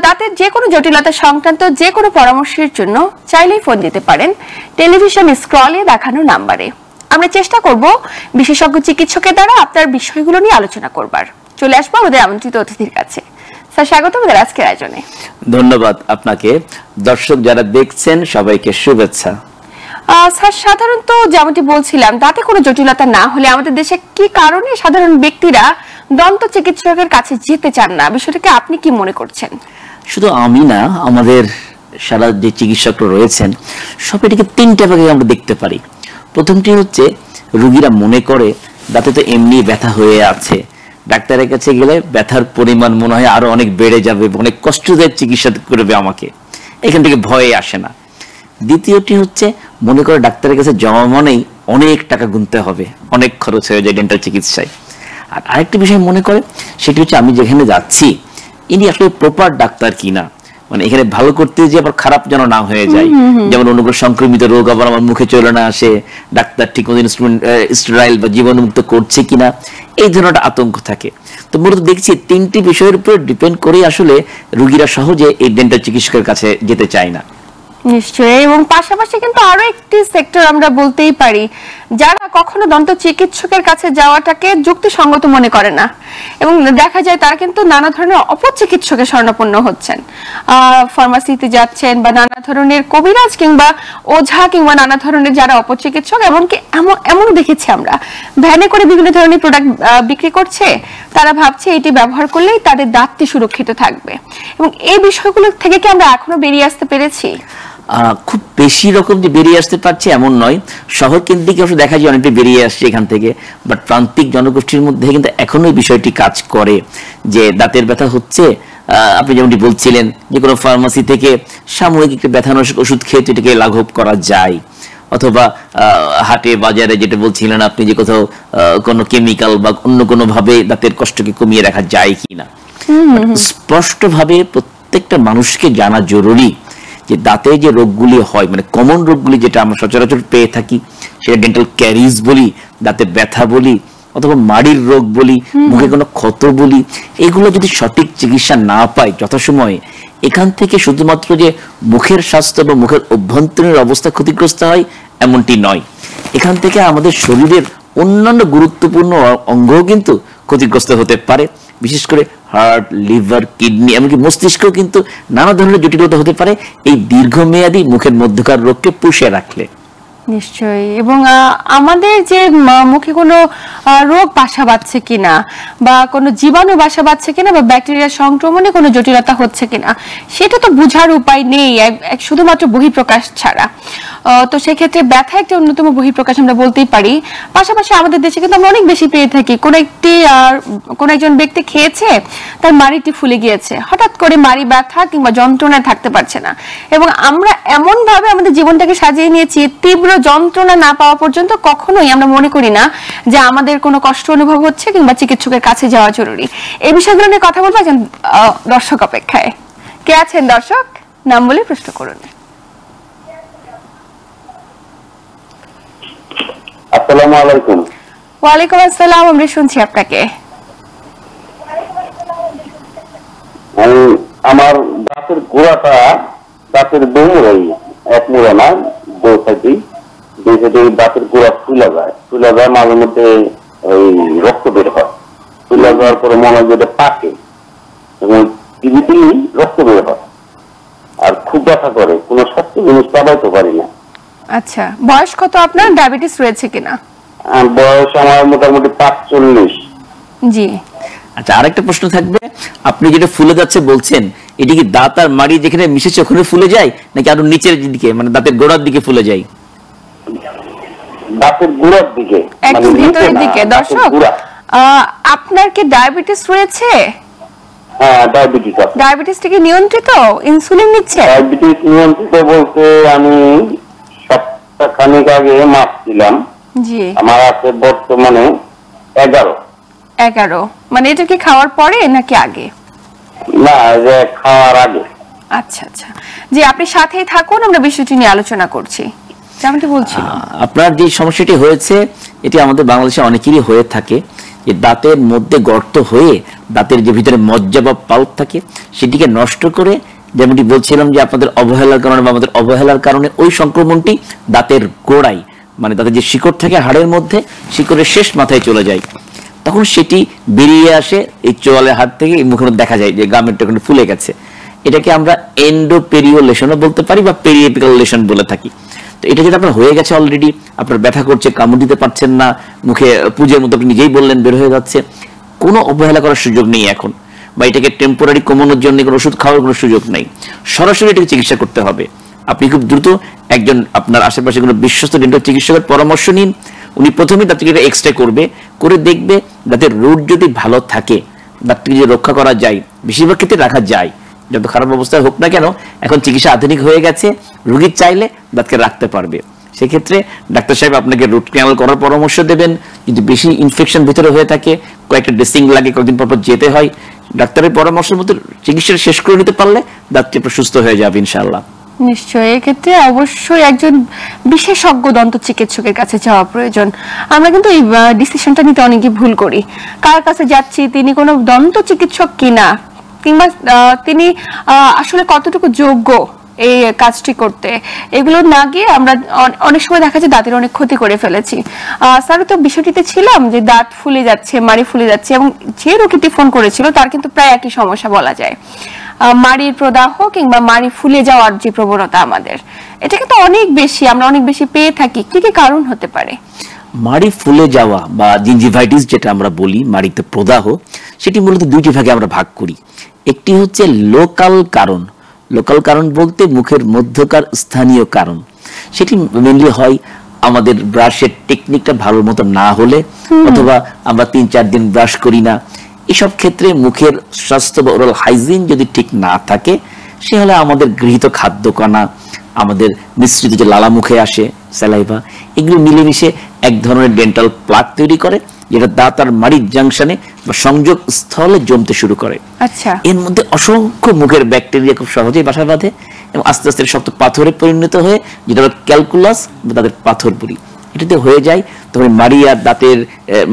দাঁতের যে কোনো জটিলতা সংক্রান্ত যে কোনো পরামর্শের জন্য চাইলেই ফোন দিতে পারেন টেলিভিশন স্ক্রলে দেখানো নাম্বারে। আমরা চেষ্টা করব বিশেষজ্ঞ চিকিৎসকের দ্বারা আপনার বিষয়গুলো নিয়ে আলোচনা করবার। চলে আসবো আমাদের আমন্ত্রিত অতিথির কাছে। স্যার, স্বাগত আমাদের আজকের আয়োজনে। ধন্যবাদ আপনাকে। দর্শক যারা দেখছেন সবাইকে শুভেচ্ছা। স্যার, সাধারণত যেমনটি বলছিলাম, দাঁতে কোনো জটিলতা না হলে আমাদের দেশে কি কারণে সাধারণ ব্যক্তিরা দন্ত চিকিৎসকের কাছে যেতে চান না, বিষয়টাকে আপনি কি মনে করছেন? শুধু আমি না, আমাদের সারা যে চিকিৎসকরা রয়েছেন সব এটিকে তিনটা ভাগে আমরা দেখতে পারি। প্রথমটি হচ্ছে রোগীরা মনে করে দাঁতে তো এমনি ব্যথা হয়ে আছে, ডাক্তারের কাছে গেলে ব্যথার পরিমাণ মনে হয় আরো অনেক বেড়ে যাবে, অনেক কষ্টদায়ক চিকিৎসা করবে আমাকে, এখান থেকে ভয়ে আসে না। দ্বিতীয়টি হচ্ছে মনে করে ডাক্তারের কাছে জমা মানেই অনেক টাকা গুনতে হবে, অনেক খরচ হয়ে যায় ডেন্টাল চিকিৎসায়। আর আরেকটি বিষয় মনে করে সেটি হচ্ছে আমি যেখানে যাচ্ছি ইনি আসলে প্রপার ডাক্তার কিনা, মানে এখানে ভালো করতে যে আবার খারাপ যেন না হয়ে যায়। যেমন অন্য কোনো সংক্রমিত রোগ আবার আমার মুখে চলে না আসে, ডাক্তার ঠিক মতো ইনস্ট্রুমেন্ট স্টেরাইল বা জীবাণুমুক্ত করছে কিনা, এই ধরনের একটা আতঙ্ক থাকে। তো মূলত দেখছি তিনটি বিষয়ের উপর ডিপেন্ড করে আসলে রোগীরা সহজে এই ডেন্টাল চিকিৎসকের কাছে যেতে চায় না। নিশ্চয়ই। এবং পাশাপাশি কিন্তু আরো একটি সেক্টর আমরা বলতেই পারি, যারা কখনো দন্ত চিকিৎসকের কাছে যাওয়াটাকে যুক্তিসঙ্গত মনে করে না, এবং দেখা যায় তারা কিন্তু নানা ধরনের অপচিকিৎসকের শরণাপন্ন হচ্ছেন, ফার্মাসিতে যাচ্ছেন বা নানা ধরনের কবিরাজ কিংবা ওঝা কিংবা নানা ধরনের যারা অপচিকিৎসক, এমনকি এমন দেখেছি আমরা ভ্যানে করে বিভিন্ন ধরনের প্রোডাক্ট বিক্রি করছে, তারা ভাবছে এটি ব্যবহার করলেই তাদের দাঁতটি সুরক্ষিত থাকবে। এবং এই বিষয়গুলো থেকে কি আমরা এখনো বেরিয়ে আসতে পেরেছি? খুব বেশি রকম যে বেরিয়ে আসতে পারছে এমন নয়, শহর কেন্দ্রিক অবশ্য দেখা যায় অনেকটা বেরিয়ে আসছে এখান থেকে, বাট প্রান্তিক জনগোষ্ঠীর মধ্যে কিন্তু এখনো এই বিষয়টি কাজ করে যে দাঁতের ব্যথা হচ্ছে, আপনি যেমনটি বলছিলেন যে কোনো ফার্মাসি থেকে সাময়িক একটা ব্যথানাশক ওষুধ খেয়ে এটাকে লাঘব করা যায়, অথবা হাটে বাজারে যেটা বলছিলেন আপনি যে কোথাও কোনো কেমিক্যাল বা অন্য কোনো ভাবে দাঁতের কষ্টকে কমিয়ে রাখা যায় কিনা। স্পষ্টভাবে প্রত্যেকটা মানুষকে জানা জরুরি যে দাঁতে যে রোগগুলি হয়, মানে কমন রোগগুলি যেটা আমরা সচরাচর পেয়ে থাকি, সেটা ডেন্টাল ক্যারিজ বলি, দাঁতে ব্যথা বলি, অথবা মাড়ির রোগ বলি, মুখে কোনো ক্ষত বলি, এগুলো যদি সঠিক চিকিৎসা না পায় যথাসময়ে, এখান থেকে শুধুমাত্র যে মুখের স্বাস্থ্য বা মুখের অভ্যন্তরীণ অবস্থা ক্ষতিগ্রস্ত হয় এমনটি নয়, এখান থেকে আমাদের শরীরের অন্যান্য গুরুত্বপূর্ণ অঙ্গও কিন্তু ক্ষতিগ্রস্ত হতে পারে। বিশেষ করে হার্ট, লিভার, কিডনি, এমনকি মস্তিষ্কও কিন্তু নানা ধরনের জটিলতা হতে পারে এই দীর্ঘমেয়াদী মুখের মধ্যকার রোগকে পুষে রাখলে। নিশ্চয়ই। এবং আমাদের যে মুখে কোনো রোগ বাসা বাঁধছে কিনা, বা কোনো জীবাণু বাসা বাঁধছে কিনা, বা ব্যাকটেরিয়া সংক্রমণে কোনো জটিলতা হচ্ছে কিনা, সেটা তো বোঝার উপায় নেই শুধুমাত্র বহিঃপ্রকাশ ছাড়া। তো সেক্ষেত্রে ব্যথা একটা অন্যতম বহিঃপ্রকাশ আমরা বলতেই পারি। পাশাপাশি আমাদের দেশে কিন্তু আমরা অনেক বেশি পেয়ে থাকি, কোন একজন ব্যক্তি খেয়েছে, তার মাড়িটি ফুলে গিয়েছে, হঠাৎ করে মাড়ি ব্যথা কিংবা যন্ত্রণায় থাকতে পারছে না, এবং আমরা এমন ভাবে আমাদের জীবনটাকে সাজিয়ে নিয়েছি, তীব্র যন্ত্রণা না পাওয়া পর্যন্ত কখনোই আমরা মনে করি না যে আমাদের কোনো কষ্ট অনুভব হচ্ছে কিংবা চিকিৎসকের কাছে যাওয়া জরুরি। এই বিষয়গুলো নিয়ে কথা বলবো একজন দর্শক অপেক্ষায়। কে আছেন দর্শক? নাম বলে প্রশ্ন করুন। আসসালামু আলাইকুম। ওয়ালাইকুম আসসালাম, আমরা শুনছি আপনাকে। আমার দাঁতের গোড়াটা, দাঁতের দৌড়াই এক মুড়া না, দুই সাইডে দাঁতের গোড়া ফুলে যায়, মাঝে মধ্যে ওই রক্ত বের হয়, ফুলে যাওয়ার পরে মনে হয় যেটা পাকে এবং টিভিতেই রক্ত বের হয়, আর খুব ব্যথা করে, কোনো স্বাস্থ্য জিনিস চাবাইতে পারি না। আচ্ছা, বয়স কত আপনার? ডায়াবেটিস রয়েছে কিনা? বয়স আমার মোটামুটি 45। জি। আচ্ছা, আরেকটা প্রশ্ন থাকবে, আপনি যেটা ফুলে যাচ্ছে বলছেন, এটি কি দাঁত আর মাড়ি যেখানে মিশেছে ওখানে ফুলে যায়, নাকি আরো নিচের দিকে, মানে দাঁতের গোড়ার দিকে ফুলে যায়? দাঁতের গোড়ার দিকে, একটু ভিতরের দিকে। দর্শক, আপনার কি ডায়াবেটিস রয়েছে? হ্যাঁ, ডায়াবেটিস আছে। ডায়াবেটিসটা কি নিয়ন্ত্রিত? ইনসুলিন নিচ্ছে? ডায়াবেটিস নিয়ন্ত্রিত বলতে আমি সপ্তাহখানেক আগে মাপছিলাম। জি। আমার আছে বর্তমানে 11। মানে এটা কি খাওয়ার পরে নাকি আগে? না, যে খাওয়ার আগে। আচ্ছা আচ্ছা, জি, আপনি সাথেই থাকুন, আমরা বিষয়টি নিয়ে আলোচনা করছি। যেমনটি বলছিলাম, আপনার যে সমস্যাটি হয়েছে এটি আমাদের বাংলাদেশে অনেকেরই হয়ে থাকে, যে দাঁতের মধ্যে গর্ত হয়ে দাঁতের যে ভিতরে মজ্জা বা পাল্প থাকে সেটিকে নষ্ট করে, যেমনটি বলছিলাম যে আপনাদের অবহেলার কারণে বা আমাদের অবহেলার কারণে ওই সংক্রমণটি দাঁতের গোড়ায়, মানে দাঁতের যে শিকড় থাকে হাড়ের মধ্যে, শিকড়ের শেষ মাথায় চলে যায়। তখন সেটি বেরিয়ে আসে এই চোয়ালের হাত থেকে, এই মুখের দেখা যায় যে গামেরটা ওখানে ফুলে গেছে। এটাকে আমরা এন্ডোপেরিওলেশনও বলতে পারি বা পেরিএপিক্যাল লেশন বলে থাকি। তো এটা যেটা আপনার হয়ে গেছে অলরেডি, আপনার ব্যথা করছে, কামড় দিতে পারছেন না, মুখে পুজোর মতো আপনি নিজেই বললেন বের হয়ে যাচ্ছে, কোনো অবহেলা করার সুযোগ নেই এখন, বা এটাকে টেম্পোরারি কমানোর জন্য কোনো ওষুধ খাওয়ার কোনো সুযোগ নেই, সরাসরি এটাকে চিকিৎসা করতে হবে। আপনি খুব দ্রুত একজন আপনার আশেপাশে কোনো বিশ্বস্ত ডেন্টাল চিকিৎসকের পরামর্শ নিন। উনি প্রথমেই দাঁতটিকে একটা এক্সরে করবে, করে দেখবে দাঁতের রুট যদি ভালো থাকে, দাঁতটিকে যদি রক্ষা করা যায়, বেশিরভাগ ক্ষেত্রে রাখা যায়, যত খারাপ অবস্থায় হোক না কেন, এখন চিকিৎসা আধুনিক হয়ে গেছে, রোগী চাইলে দাঁতকে রাখতে পারবে। সেক্ষেত্রে ডাক্তার সাহেব আপনাকে রুট ক্যানাল করার পরামর্শ দেবেন। যদি বেশি ইনফেকশন ভিতরে হয়ে থাকে, কয়েকটা ড্রেসিং লাগে, কয়েকদিন পর যেতে হয়, ডাক্তারের পরামর্শের মতো চিকিৎসা শেষ করে নিতে পারলে দাঁতটি সুস্থ হয়ে যাবে ইনশাআল্লাহ। নিশ্চয়ই এক্ষেত্রে অবশ্যই একজন বিশেষজ্ঞ দন্ত চিকিৎসকের কাছে যাওয়া প্রয়োজন। আমরা কিন্তু এই ডিসিশনটা নিতে অনেকে ভুল করি, কার কাছে যাচ্ছি, তিনি কোনো দন্ত চিকিৎসক কিনা, কিংবা তিনি আসলে কতটুকু যোগ্য এই কাজটি করতে, এগুলো না গিয়ে আমরা অনেক সময় দেখা যায় দাঁতের অনেক ক্ষতি করে ফেলেছি। স্যার তো বিষয়টিতে ছিলাম যে দাঁত ফুলে যাচ্ছে, মাড়ি ফুলে যাচ্ছে, এবং যে রোগীটি ফোন করেছিল তার কিন্তু প্রায় একই সমস্যা বলা যায়, মাড়ির প্রদাহ কিংবা মাড়ি ফুলে যাওয়ার যে প্রবণতা আমাদের, এটা কিন্তু অনেক বেশি, আমরা অনেক বেশি পেয়ে থাকি। কি কি কারণ হতে পারে? মাড়ি ফুলে যাওয়া বা জিঞ্জিভাইটিস যেটা আমরা বলি, মাড়িতে প্রদাহ, সেটি মূলত দুইটি ভাগে আমরা ভাগ করি। একটি হচ্ছে লোকাল কারণ। লোকাল কারণ বলতে মুখের মধ্যকার স্থানীয় কারণ। সেটি মেনলি হয় আমাদের ব্রাশের টেকনিকটা ভালো মতো না হলে, অথবা আমরা 3-4 দিন ব্রাশ করি না। এসব ক্ষেত্রে মুখের স্বাস্থ্য বা ওরাল হাইজিন যদি ঠিক না থাকে, সে হলে আমাদের গৃহীত খাদ্যকণা, আমাদের মিশ্রিত যে লালা মুখে আসে স্যালাইভা, এগুলো মিলেমিশে এক ধরনের ডেন্টাল প্লাক তৈরি করে, যেটা দাঁত আর মাড়ির জাংশনে বা সংযোগ স্থলে জমতে শুরু করে। আচ্ছা, এর মধ্যে অসংখ্য মুখের ব্যাকটেরিয়া খুব সহজেই বাসা বাঁধে এবং আস্তে আস্তে শক্ত পাথরে পরিণত হয়ে, যেটা ক্যালকুলাস বা দাঁতের পাথর বলি, এটাতে হয়ে যায়। তখন মাড়ি আর দাঁতের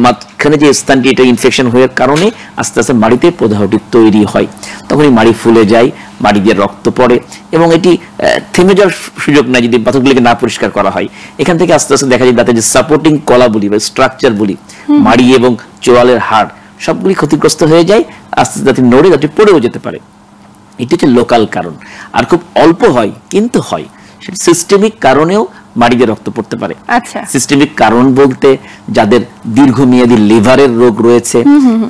মাঝখানে যে স্থানটি, এটা ইনফেকশন হওয়ার কারণে আস্তে আস্তে মাড়িতে প্রদাহটি তৈরি হয়। তখন এই মাড়ি ফুলে যায়, মাড়ি দিয়ে রক্ত পড়ে, এবং এটি থেমে যাওয়ার সুযোগ নাই যদি পাথরগুলিকে না পরিষ্কার করা হয়। এখান থেকে আস্তে আস্তে দেখা যায় দাঁতের যে সাপোর্টিং কলা বলি বা স্ট্রাকচার বলি, মাড়ি এবং চোয়ালের হাড় সবগুলি ক্ষতিগ্রস্ত হয়ে যায়, আস্তে আস্তে দাঁতটি নড়ে দাঁতটি পড়েও যেতে পারে। এটি হচ্ছে লোকাল কারণ। আর খুব অল্প হয়, কিন্তু হয়, সেটা সিস্টেমিক কারণেও মাড়িতে রক্ত পড়তে পারে। আচ্ছা, সিস্টেমিক কারণ বলতে যাদের দীর্ঘমেয়াদী লিভারের রোগ রয়েছে,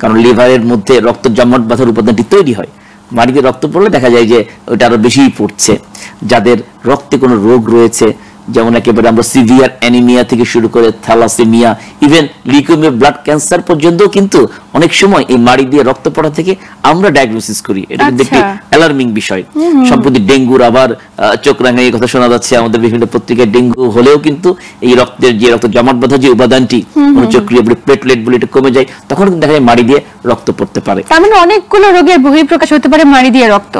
কারণ লিভারের মধ্যে রক্ত জমাট বাঁধার উপাদানটি তৈরি হয়, মাড়িতে রক্ত পড়লে দেখা যায় যে ওটা আরো বেশিই পড়ছে। যাদের রক্তে কোনো রোগ রয়েছে, যেমন একেবারে আমরা সিভিয়ার অ্যানিমিয়া থেকে শুরু করে thalassaemia, even leukaemia, blood cancer পর্যন্ত কিন্তু অনেক সময় এই মাড়ি দিয়ে রক্ত পড়া থেকে আমরা ডায়াগনোসিস করি। এটা কিন্তু একটি অ্যালার্মিং বিষয়। সম্প্রতি ডেঙ্গুর আবার চোখ রাঙানির কথা শোনা যাচ্ছে, আমাদের বিভিন্ন পত্রিকায় ডেঙ্গু হলেও কিন্তু এই রক্তের যে রক্ত জমাট বাঁধা যে উপাদানটি, অনুচক্রিয়া বলি, প্লেটলেট বলি, এটা কমে যায়, তখন কিন্তু দেখা যায় মাড়ি দিয়ে রক্ত পড়তে পারে। তার মানে অনেকগুলো রোগের বহিঃপ্রকাশ হতে পারে মাড়ি দিয়ে রক্ত।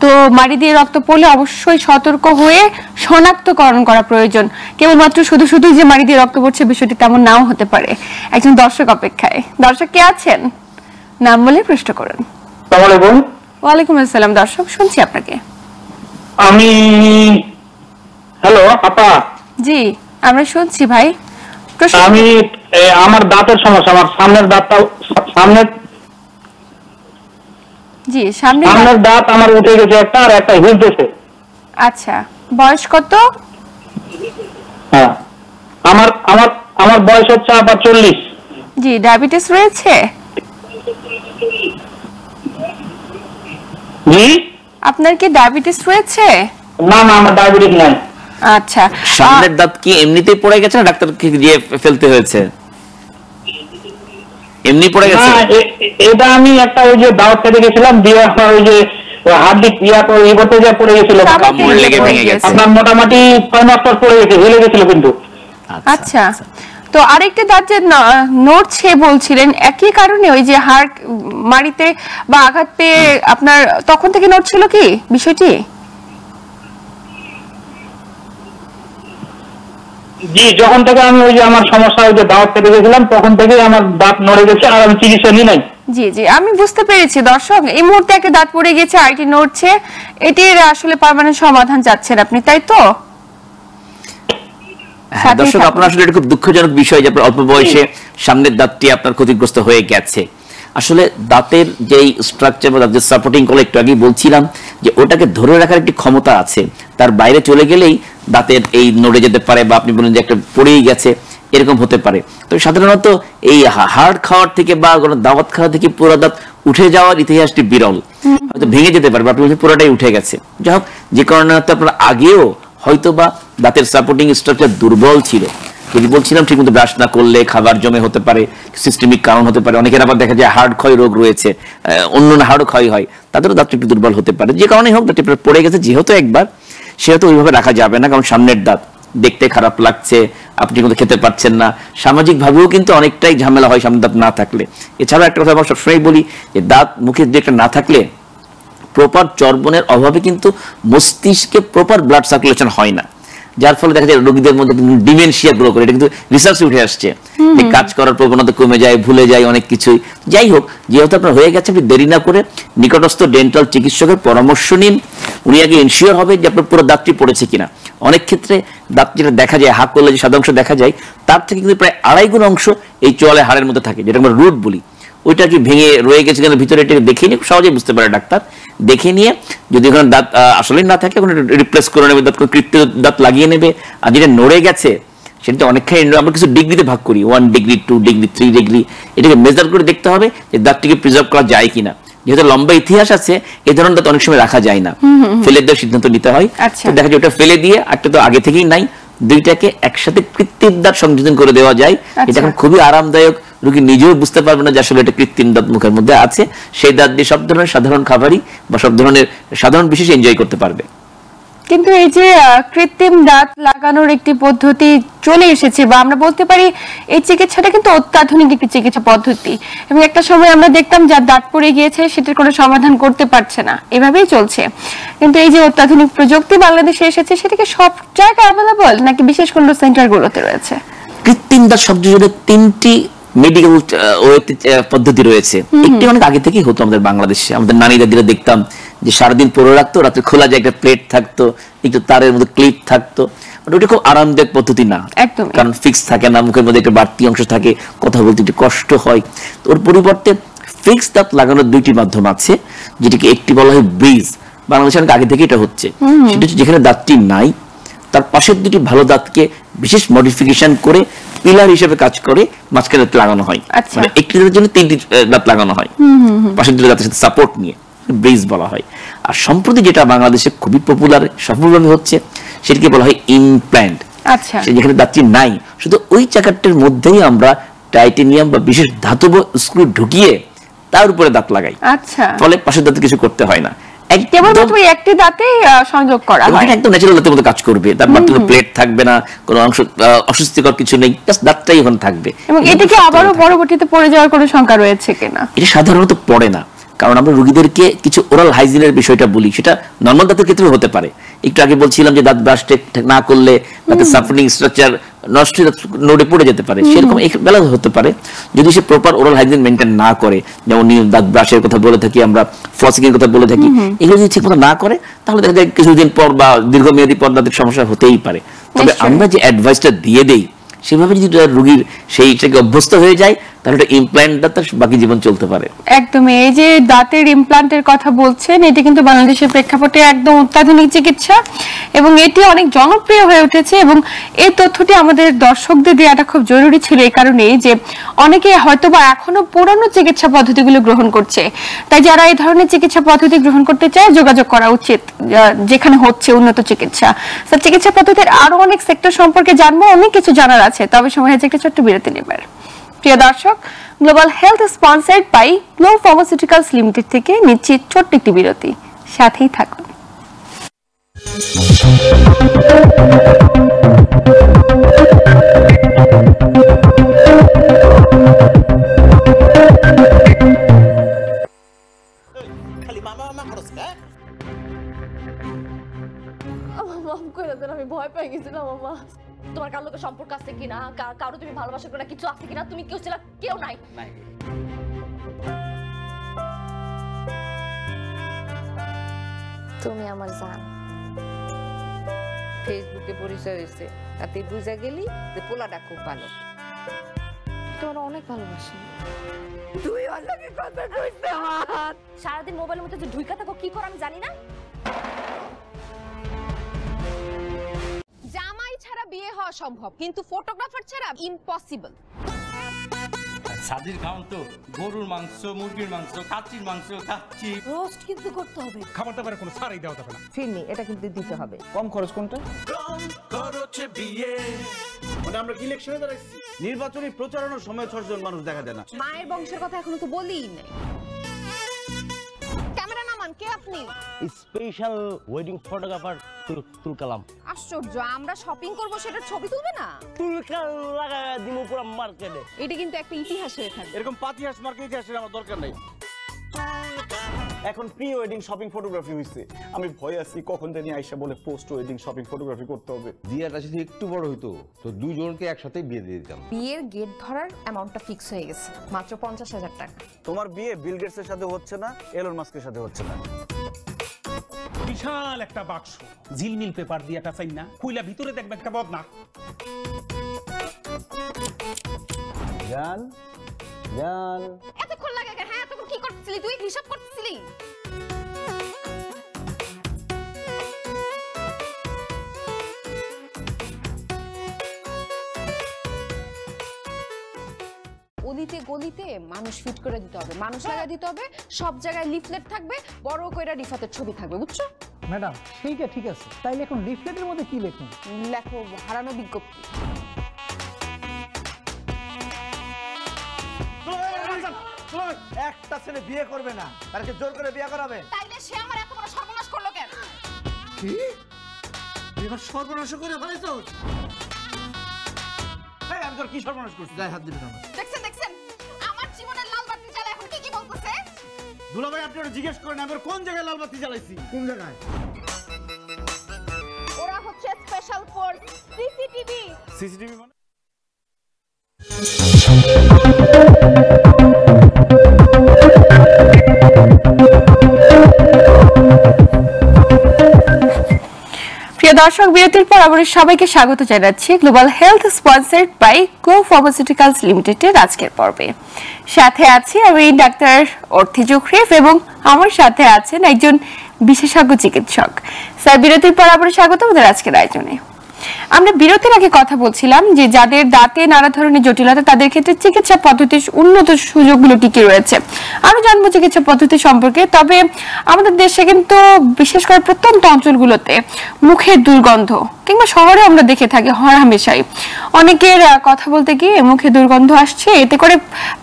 তো মাড়ি দিয়ে রক্ত পড়লে অবশ্যই সতর্ক হয়ে শনাক্তকরণ করা প্রয়োজন। কেবলমাত্র শুধু শুধু যে মাড়ি দিয়ে রক্ত পড়ছে বিষয়টি তেমন নাও হতে পারে। একজন দর্শক অপেক্ষায়। দর্শক কে আছেন? নাম বলে প্রশ্ন করুন। আসসালামু আলাইকুম। ওয়ালাইকুম আসসালাম। দর্শক শুনছি আপনাকে। আমি হ্যালো আপা। জি, আমরা শুনছি ভাই। আমি আমার দাঁতের সমস্যা, আমার সামনের দাঁতটা, জি, সামনের দাঁত আমার উঠে গেছে একটা, আর একটা হিলতেছে। আচ্ছা, বয়স কত? হ্যাঁ, আমার আমার আমার বয়স হচ্ছে আপা 40। জি, ডায়াবেটিস রয়েছে? জি, আপনার কি ডায়াবেটিস রয়েছে? না না, আমার ডায়াবেটিস নাই। আচ্ছা, সামনের দাঁত কি এমনিতেই পড়ে গেছে না ডাক্তারকে দিয়ে ফেলতে হয়েছে? এমনি পড়ে গেছে? এটা আমি একটা ওই যে দাওয়াত খেতে গেছিলাম, দিয়ে আমার ওই যে হাড্ডি করতে যা পড়ে গেছিল, কামড় লেগে ভেঙে গেছে। আপনার মোটামুটি 6 মাস পর পড়ে গেছে, হেলে গেছিল কিন্তু। আচ্ছা, তো আরেকটা দাঁত যে নড়ছে বলছিলেন, একই কারণে ওই যে হাড় মাড়িতে বা আঘাত পেয়ে আপনার তখন থেকে নড়ছিল কি বিষয়টি? জি, যখন থেকে আমি ওই যে আমার সমস্যা, ওই যে দাওয়াত খেতে গেছিলাম, তখন থেকে আমার দাঁত নড়ে গেছে, আর আমি চিকিৎসা নিই নাই। জি জি, আমি বুঝতে পেরেছি। দর্শক, এই মুহূর্তে একটা দাঁত পড়ে গেছে, আইটি নড়ছে, এটির আসলে পার্মানেন্ট সমাধান চাচ্ছেন আপনি, তাই তো? হ্যাঁ দর্শক, আপনার আসলে এটা খুব দুঃখজনক বিষয় যে আপনার অল্প বয়সে সামনের দাঁতটি আপনার ক্ষতিগ্রস্ত হয়ে গেছে। আসলে দাঁতের যেই স্ট্রাকচার বা দাঁতের সাপোর্টিং কল একটু আগেই বলছিলাম যে ওটাকে ধরে রাখার একটি ক্ষমতা আছে, তার বাইরে চলে গেলেই দাঁতের এই নড়ে যেতে পারে, বা আপনি বলেন যে একটা পড়েই গেছে, এরকম হতে পারে। তো সাধারণত এই হাড় খাওয়ার থেকে বা কোনো দাওয়াত খাওয়া থেকে পুরো দাঁত উঠে যাওয়ার ইতিহাসটি বিরল, হয়তো ভেঙে যেতে পারে, বা আপনি বলছেন পুরোটাই উঠে গেছে। যাই হোক, যে কারণে আপনার আগেও হয়তো বা দাঁতের সাপোর্টিং স্ট্রাকচার দুর্বল ছিল, যদি বলছিলাম ঠিক মতো ব্রাশ না করলে খাবার জমে হতে পারে, সিস্টেমিক কারণ হতে পারে, অনেকের আবার দেখা যায় হাড় ক্ষয় রোগ রয়েছে, অন্য হাড়ও ক্ষয় হয়, তাদেরও দাঁতটি একটু দুর্বল হতে পারে। যে কারণে হোক দাঁতটি পড়ে গেছে যেহেতু একবার, সেহেতু ওইভাবে রাখা যাবে না, কারণ সামনের দাঁত দেখতে খারাপ লাগছে, আপনি কিন্তু খেতে পারছেন না, সামাজিক ভাবেও কিন্তু অনেকটাই ঝামেলা হয় সামনের দাঁত না থাকলে। এছাড়া একটা কথা আমরা সবসময় বলি যে দাঁত মুখে যেটা না থাকলে প্রপার চর্বণের অভাবে কিন্তু মস্তিষ্কে প্রপার ব্লাড সার্কুলেশন হয় না, যার ফলে দেখা যায় রোগীদের মধ্যে ডিমেনশিয়া গ্রো করে। এটা কিন্তু রিসার্চে উঠে আসছে, কাজ করার প্রবণতা কমে যায়, ভুলে যায় অনেক কিছুই। যাই হোক, যেহেতু আপনার হয়ে গেছে, আপনি দেরি না করে নিকটস্থ ডেন্টাল চিকিৎসকের পরামর্শ নিন। উনি আগে এনশিওর হবে যে আপনার পুরো দাঁতটি পড়েছে কিনা। অনেক ক্ষেত্রে দাঁত যেটা দেখা যায়, হাঁ করলে যে সাদা অংশ দেখা যায়, তার থেকে কিন্তু প্রায় 2.5 গুণ অংশ এই চোয়ালে হাড়ের মধ্যে থাকে, যেটা আমরা রুট বলি। ওইটা কি ভেঙে রয়ে গেছে কিনা ভিতরে, এটাকে দেখে নিয়ে সহজেই বুঝতে পারে ডাক্তার। দেখে নিয়ে যদি ওখানে দাঁত আসলেই না থাকে, ওখানে রিপ্লেস করে নেবে, দাঁত কৃত্রিম দাঁত লাগিয়ে নেবে। আর যেটা নড়ে গেছে সেটা অনেকখানি আমরা কিছু ডিগ্রিতে ভাগ করি, 1 ডিগ্রি, 2 ডিগ্রি, 3 ডিগ্রি। এটাকে মেজার করে দেখতে হবে যে দাঁতটিকে প্রিজার্ভ করা যায় কিনা। যেহেতু লম্বা ইতিহাস আছে, এই ধরনের দাঁত অনেক সময় রাখা যায় না, ফেলে দেওয়ার সিদ্ধান্ত নিতে হয়। তো দেখা যায় ওটা ফেলে দিয়ে, একটা তো আগে থেকেই নাই, দুইটাকে একসাথে কৃত্রিম দাঁত সংযোজন করে দেওয়া যায়। এটা এখন খুবই আরামদায়ক, রোগী নিজেও বুঝতে পারবে না যে আসলে এটা কৃত্রিম দাঁত মুখের মধ্যে আছে। সেই দাঁত দিয়ে সব ধরনের সাধারণ খাবারই বা সব ধরনের সাধারণ বিশেষ এনজয় করতে পারবে। কিন্তু এই যে কৃত্রিম দাঁত লাগানোর একটি পদ্ধতি চলে এসেছে, বা আমরা বলতে পারি এই চিকিৎসাটা কিন্তু অত্যাধুনিক একটি চিকিৎসা পদ্ধতি, এবং একটা সময় আমরা দেখতাম যার দাঁত পড়ে গিয়েছে সেটার কোনো সমাধান করতে পারছে না, এভাবেই চলছে। কিন্তু এই যে অত্যাধুনিক প্রযুক্তি বাংলাদেশে এসেছে, সেটাকে সব জায়গায় অ্যাভেলেবল নাকি বিশেষ কোনো সেন্টারগুলোতে রয়েছে? কৃত্রিম দাঁত শব্দের 3টি মেডিকেল পদ্ধতি রয়েছে। একটি অনেক আগে থেকেই হতো আমাদের বাংলাদেশে, আমাদের নানি দাদিরা দেখতাম যে সারাদিন পরে রাখতো, রাত্রে খোলা যায় একটা প্লেট থাকতো, একটু তারের মধ্যে ক্লিপ থাকতো। ওটা খুব আরামদায়ক পদ্ধতি না, কারণ ফিক্স থাকে না, মুখের মধ্যে একটা বাড়তি অংশ থাকে, কথা বলতে একটু কষ্ট হয়। ওর পরিবর্তে ফিক্স দাঁত লাগানোর 2টি মাধ্যম আছে, যেটাকে একটি বলা হয় ব্রিজ। বাংলাদেশে অনেক আগে থেকে এটা হচ্ছে। সেটা হচ্ছে যেখানে দাঁতটি নাই, তার পাশের 2টি ভালো দাঁতকে বিশেষ মডিফিকেশন করে পিলার হিসেবে কাজ করে মাঝখানে দাঁত লাগানো হয়। মানে একটি দাঁতের জন্য 3টি দাঁত লাগানো হয়, পাশের 2টি দাঁতের সাথে সাপোর্ট নিয়ে, ব্রিজ বলা হয়। আর সম্প্রতি যেটা বাংলাদেশে খুবই পপুলার, সফলভাবে হচ্ছে, সেটাকে বলা হয় ইমপ্ল্যান্ট। যেখানে দাঁতটি নাই, শুধু ওই চাকারটার মধ্যেই আমরা টাইটেনিয়াম বা বিশেষ ধাতব স্ক্রু ঢুকিয়ে তার উপরে দাঁত লাগাই। ফলে পাশের দাঁতে কিছু করতে হয় না, একটি দাঁতেই সংযোগ করা হয়, একদম ন্যাচারাল দাঁতের মতো কাজ করবে। তার মধ্যে প্লেট থাকবে না, কোনো অংশ অস্বস্তিকর কিছু নেই, জাস্ট দাঁতটাই ওখানে থাকবে। এবং এটাকে আবারও পরবর্তীতে পড়ে যাওয়ার কোনো শঙ্কা রয়েছে কিনা? এটা সাধারণত পড়ে না, কারণ আমরা রোগীদেরকে কিছু ওরাল হাইজিনের বিষয়টা বলি, সেটা নর্মাল দাঁতের ক্ষেত্রে হতে পারে। একটু আগে বলছিলাম যে দাঁত ব্রাশ না করলে দাঁতের সাপোর্টিং স্ট্রাকচার নষ্ট নড়ে পড়ে যেতে পারে, সেরকম এই বেলা হতে পারে যদি সে প্রপার ওরাল হাইজিন মেনটেন না করে। যেমন দাঁত ব্রাশের কথা বলে থাকি আমরা, ফ্লসিং এর কথা বলে থাকি, এগুলো যদি ঠিকমতো না করে তাহলে দেখা যায় কিছুদিন পর বা দীর্ঘমেয়াদী পর দাঁতের সমস্যা হতেই পারে। তবে আমরা যে অ্যাডভাইসটা দিয়ে দেই, সেভাবে যদি রোগীর সেইটাকে অভ্যস্ত হয়ে যায়, তাহলে ইমপ্ল্যান্ট দাঁত বাকি জীবন চলতে পারে। একদমই। এই যে দাঁতের ইমপ্ল্যান্টের কথা বলছেন, এটি কিন্তু বাংলাদেশের প্রেক্ষাপটে একদম অত্যাধুনিক চিকিৎসা, এবং এটি অনেক জনপ্রিয় হয়ে উঠেছে। এবং এই তথ্যটি আমাদের দর্শকদের দেওয়াটা খুব জরুরি ছিল, এই কারণেই যে অনেকে হয়তোবা এখনো পুরানো চিকিৎসা পদ্ধতিগুলো গ্রহণ করছে। তাই যারা এই ধরনের চিকিৎসা পদ্ধতি গ্রহণ করতে চায়, যোগাযোগ করা উচিত যেখানে হচ্ছে উন্নত চিকিৎসা। চিকিৎসা পদ্ধতির আরো অনেক সেক্টর সম্পর্কে জানবো, অনেক কিছু জানার আছে, তবে সময় হয়েছে একটা ছোট্ট বিরতি নেবার। প্রিয় দর্শক, Global Health sponsored by Glow Pharmaceuticals Limited থেকে নিচ্ছি ছোট্ট একটি বিরতি, সাথেই থাকুন। আমি ভয় পেয়ে গেছিলাম মামা। তোমার কার লোকের সম্পর্ক আছে কিনা, কারো তুমি ভালোবাসা কিনা, কিছু আছে কিনা, তুমি কেউ ছিল, কেউ নাই। তুমি আমার জান। ফেসবুকে পরিচয় হয়েছে, তাতে বুঝা গেলি যে পোলাটা খুব ভালো। তোমার অনেক ভালোবাসি। তুই ওর লগে কথা কইছ আমার। সারাদিন মোবাইলের মধ্যে যে ঢুইকা থাকো কি করো আমি জানি না। জামাই ছাড়া বিয়ে হওয়া সম্ভব, কিন্তু ফটোগ্রাফার ছাড়া ইম্পসিবল। সাদির খাওয়ান তো গরুর মাংস, মুরগির মাংস, কাচ্চির মাংস খাচ্ছি। রোস্ট কিন্তু করতে হবে। খাবার দাবারে কোনো ছাড়ই দেওয়া যাবে না। ফিরনি এটা কিন্তু দিতে হবে। কম খরচ কোনটা? কম খরচে বিয়ে। মানে আমরা কি ইলেকশনে দাঁড়াইছি? নির্বাচনী প্রচারণার সময় 6 জন মানুষ দেখা যায় না। মায়ের বংশের কথা এখনো তো বলিই নাই। ক্যামেরা নামান, কে আপনি? স্পেশাল ওয়েডিং ফটোগ্রাফার তুলকালাম। আশ্চর্য, আমরা শপিং করব সেটা ছবি তুলবে না? তুলকাল লাগা দিমু পুরো মার্কেটে। এটা কিন্তু একটা ইতিহাস হয়ে থাকবে। এরকম পাতিহাস মার্কে ইতিহাসের আমার দরকার নাই। এখন প্রি ওয়েডিং শপিং ফটোগ্রাফি হইছে, আমি ভয় আছি কখন জানি আইসা বলে পোস্ট ওয়েডিং শপিং ফটোগ্রাফি করতে হবে। বিয়েটা যদি একটু বড় হইতো তো দুজনকে একসাথে বিয়ে দিয়ে দিতাম। বিয়ের গেট ধরার অ্যামাউন্টটা ফিক্স হয়ে গেছে, মাত্র 50,000 টাকা। তোমার বিয়ে বিল গেটসের সাথে হচ্ছে না, এলন মাস্কের সাথে হচ্ছে না। বিশাল একটা বাক্স, ঝিলমিল পেপার দিয়ে একটা চাই না, খুইলা ভিতরে দেখবে একটা বদনা। জান জান এতক্ষণ লাগে কেন? হ্যাঁ, এতক্ষণ কি করতেছিলি তুই? হিসাব করতেছিলি? অলিতে গলিতে মানুষ ফিট করে দিতে হবে, মানুষ লাগা দিতে হবে, সব জায়গায় লিফলেট থাকবে, বড় কইরা রিফাতের ছবি থাকবে, বুঝছো? ম্যাডাম সেইটা ঠিক আছে, তাইলে এখন লিফলেটের মধ্যে কি লিখুন? লেখো হারানো বিজ্ঞপ্তি। একটা ছেলে বিয়ে করবে না, তাকে জোর করে বিয়ে করাবে। তাইলে সে আমার এত বড় সর্বনাশ করলো কেন? কি এবার সর্বনাশ করে ফেলেছো? এই আমি তোর কি সর্বনাশ করছি? গায়ে হাত দিবি না। দেখছেন দেখছেন আমার জীবনের লাল বাতি জ্বালা এখন কি বলতেছে? দুলাভাই আপনি ওরা জিজ্ঞেস করেন আমি কোন জায়গায় লাল বাতি জ্বালাইছি? কোন জায়গায়? ওরা হচ্ছে স্পেশাল ফোর্স সিসিটিভি। সিসিটিভি মানে? প্রিয় দর্শক, বিরতির পর আবার সবাইকে স্বাগত জানাচ্ছি Global Health sponsored by Glow Pharmaceuticals লিমিটেডের আজকের পর্বে। সাথে আছি আমি ডাক্তার অর্থি জোখরিফ এবং আমার সাথে আছেন একজন বিশেষজ্ঞ চিকিৎসক। স্যার, বিরতির পর আবার স্বাগত আমাদের আজকের আয়োজনে। আমরা বিরতির আগে কথা বলছিলাম যে যাদের দাঁতে নানা ধরনের জটিলতা তাদের ক্ষেত্রে চিকিৎসা পদ্ধতির উন্নত সুযোগগুলো কি কি রয়েছে, আরো জানবো চিকিৎসা পদ্ধতি সম্পর্কে। তবে আমাদের দেশে কিন্তু বিশেষ করে প্রত্যন্ত অঞ্চলগুলোতে মুখের দুর্গন্ধ কিংবা শহরে আমরা দেখে থাকি হরহামেশাই অনেকের কথা বলতে গিয়ে মুখে দুর্গন্ধ আসছে, এতে করে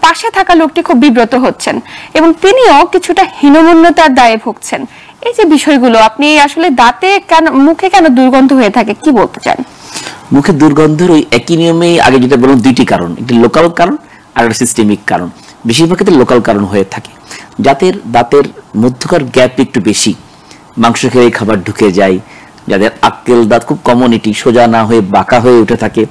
পাশে থাকা লোকটি খুব বিব্রত হচ্ছেন এবং তিনিও কিছুটা হীনমন্যতার দায়ে ভুগছেন। এই যে বিষয়গুলো, আপনি আসলে দাঁতে কেন মুখে কেন দুর্গন্ধ হয়ে থাকে কি বলতে চান? মুখে দুর্গন্ধের ওই একই নিয়মে আগে যেটা বললাম দুইটি কারণ, একটি লোকাল কারণ আর একটা সিস্টেমিক কারণ। বেশিরভাগ ক্ষেত্রে লোকাল কারণ হয়ে থাকে, যাদের দাঁতের মধ্যকার গ্যাপ একটু বেশি, মাংস খেয়ে খাবার ঢুকে যায়, যাদের আক্কেল দাঁত খুব কমনিটি সোজা না হয়ে বাঁকা হয়ে উঠে থাকে,